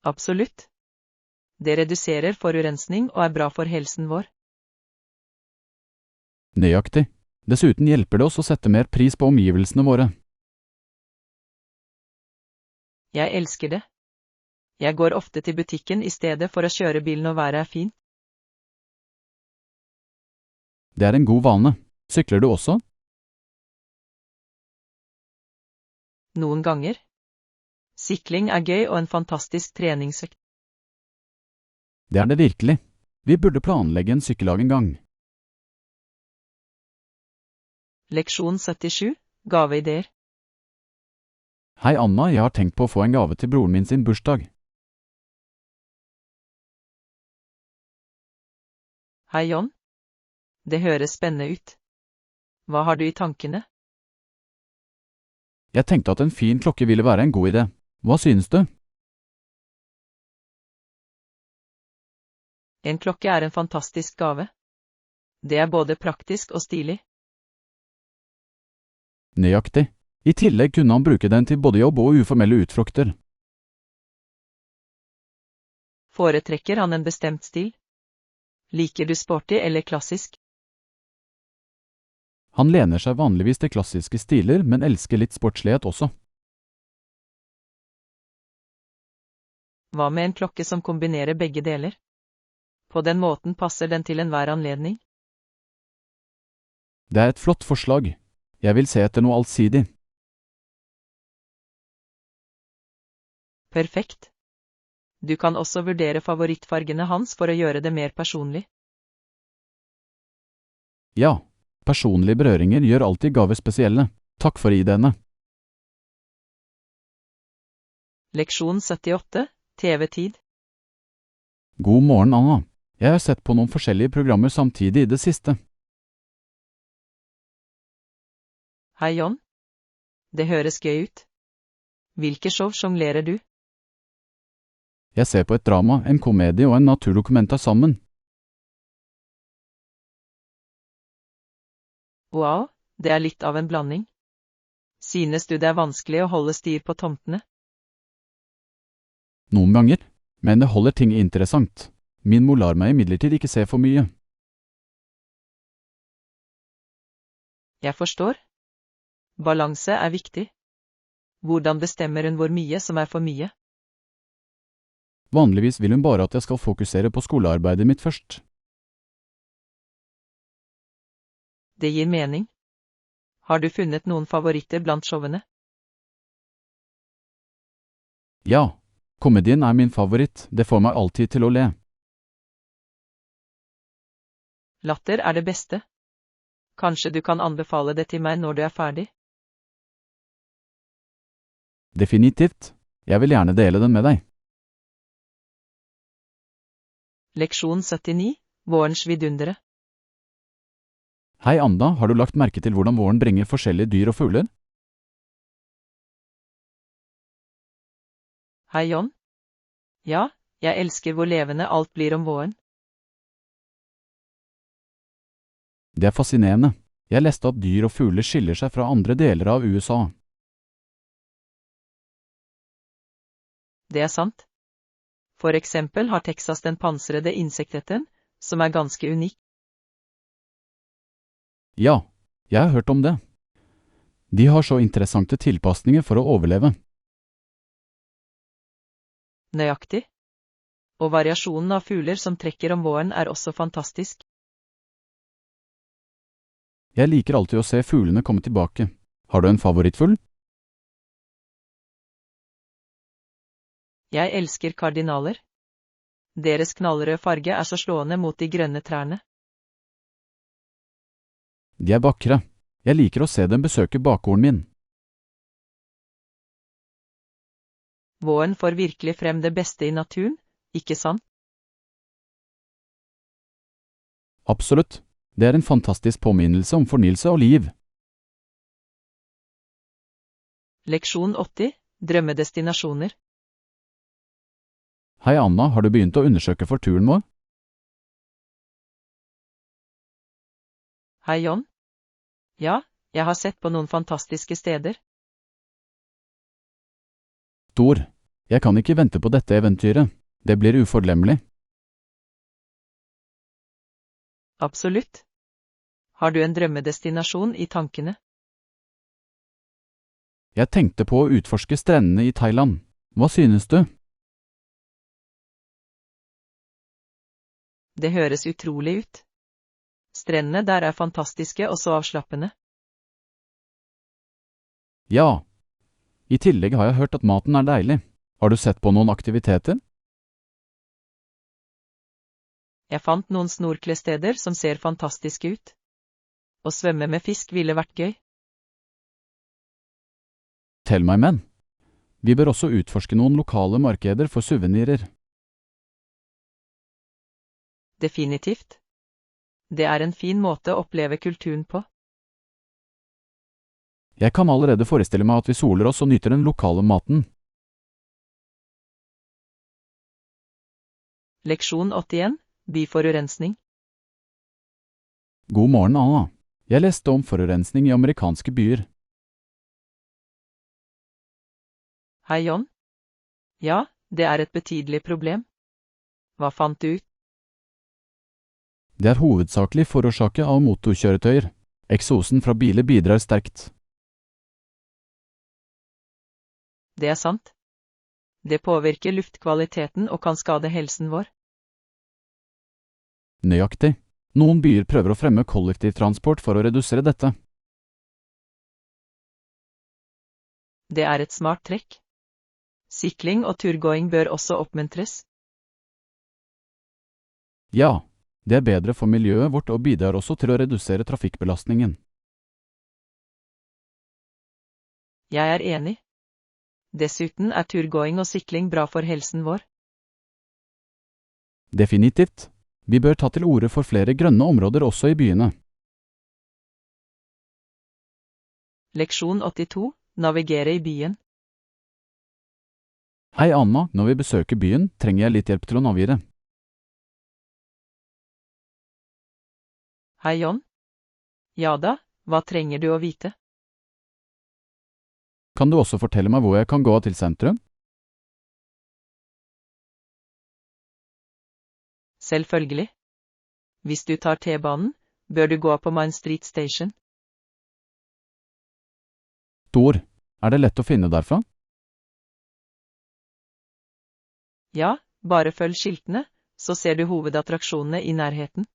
Absolutt. Det reduserer forurensning og er bra for helsen vår. Nøyaktig. Dessuten hjelper det oss å sette mer pris på omgivelsene våre. Jeg elsker det. Jeg går ofte til butikken i stedet for å kjøre bil når været er fint. Det er en god vane. Sykler du også? Noen ganger. Sykling er gøy og en fantastisk treningsøkt. Det er det virkelig. Vi burde planlegge en sykkeldag en gang. Leksjon 77. Gaveideer. Hei Anna, jeg har tenkt på å få en gave til broren min sin bursdag. Hei, John. Det høres spennende ut. Hva har du i tankene? Jeg tenkte at en fin klokke ville være en god idé. Hva synes du? En klokke er en fantastisk gave. Det er både praktisk og stilig. Nøyaktig. I tillegg kunne han bruke den til både jobb og uformelle utflukter. Foretrekker han en bestemt stil? Liker du sporty eller klassisk? Han lener seg vanligvis til klassiske stiler, men elsker litt sportslighet også. Hva med en klokke som kombinerer begge deler? På den måten passer den til enhver anledning. Det er et flott forslag. Jeg vil se etter noe allsidig. Perfekt. Du kan også vurdere favorittfargene hans for å gjøre det mer personlig. Ja, personlige berøringer gjør alltid gaver spesielle. Takk for ideene. Leksjon 78. TV-tid. God morgen, Anna. Jeg har sett på noen forskjellige programmer samtidig i det siste. Hei, John. Det høres gøy ut. Hvilke show sjonglerer du? Jeg ser på et drama, en komedie og en naturdokumentar sammen. Wow, det er litt av en blanding. Synes du det er vanskelig å holde styr på tomtene? Noen ganger, men det holder ting interessant. Min mor lar meg imidlertid ikke se for mye. Jeg forstår. Balanse er viktig. Hvordan bestemmer hun hvor mye som er for mye? Vanligvis vil hun bare at jeg skal fokusere på skolearbeidet mitt først. Det gir mening. Har du funnet noen favoritter blant showene? Ja, komedien er min favoritt, det får meg alltid til å le. Latter er det beste. Kanskje du kan anbefale det til meg når du er ferdig? Definitivt. Jeg vil gjerne dele den med deg. Leksjon 79. Vårens vidundere. Hei Anda, har du lagt merke til hvordan våren bringer forskjellige dyr og fugler? Hei John. Ja, jeg elsker hvor levende alt blir om våren. Det er fascinerende. Jeg leste at dyr og fugler skiller seg fra andre deler av USA. Det er sant. For eksempel har Texas den pansrede insektetten, som er ganske unik. Ja, jeg har hørt om det. De har så interessante tilpasninger for å overleve. Nøyaktig. Og variasjonen av fugler som trekker om våren er også fantastisk. Jeg liker alltid å se fuglene komme tilbake. Har du en favorittfugl? Jeg elsker kardinaler. Deres knallrøde farge er så slående mot de grønne trærne. De er vakre. Jeg liker å se dem besøke bakgården min. Våren får virkelig frem det beste i naturen, ikke sant? Absolutt. Det er en fantastisk påminnelse om fornyelse og liv. Leksjon 80. Drømmedestinasjoner. Hei Anna, har du begynt å undersøke for turen vår? Hei John. Ja, jeg har sett på noen fantastiske steder. Thor, jeg kan ikke vente på dette eventyret. Det blir uforglemmelig. Absolutt. Har du en drømmedestinasjon i tankene? Jeg tenkte på å utforske strendene i Thailand. Hva synes du? Det høres utrolig ut. Strendene der er fantastiske og så avslappende. Ja. I tillegg har jeg hørt at maten er deilig. Har du sett på noen aktiviteter? Jeg fant noen snorklesteder som ser fantastiske ut. Å svømme med fisk ville vært gøy. Tell meg, menn. Vi bør også utforske noen lokale markeder for suvenirer. Definitivt. Det er en fin måte å oppleve kulturen på. Jeg kan allerede forestille meg at vi soler oss og nyter den lokale maten. Leksjon 81. Byforurensning. God morgen, Anna. Jeg leste om forurensning i amerikanske byer. Hei John. Ja, det er et betydelig problem. Hva fant du ut? Det er hovedsakelig forårsaket av motorkjøretøyer. Eksosen fra biler bidrar sterkt. Det er sant. Det påvirker luftkvaliteten og kan skade helsen vår. Nøyaktig. Noen byer prøver å fremme kollektivtransport for å redusere dette. Det er et smart trekk. Sykling og turgåing bør også oppmuntres. Ja, det er bedre for miljøet vårt og bidrar også til å redusere trafikkbelastningen. Jeg er enig. Dessuten er turgåing og sykling bra for helsen vår. Definitivt. Vi bør ta til orde for flere grønne områder også i byene. Leksjon 82. Navigere i byen. Hei Anna, når vi besøker byen, trenger jeg litt hjelp til å navigere. Hei John. Ja da, hva trenger du å vite? Kan du også fortelle meg hvor jeg kan gå til sentrum? Selvfølgelig. Hvis du tar T-banen, bør du gå på Main Street Station. Thor, er det lett å finne derfra? Ja, bare følg skiltene, så ser du hovedattraksjonene i nærheten.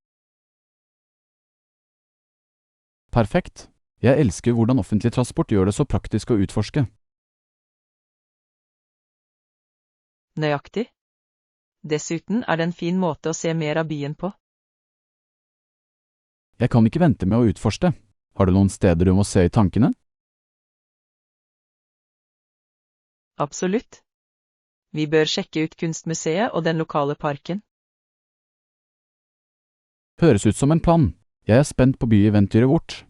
Perfekt. Jeg elsker hvordan offentlig transport gjør det så praktisk å utforske. Nøyaktig. Dessuten er det en fin måte å se mer av byen på. Jeg kan ikke vente med å utforske. Har du noen steder du må se i tankene? Absolutt. Vi bør sjekke ut Kunstmuseet og den lokale parken. Høres ut som en plan. Jeg er spent på byeventyret vårt.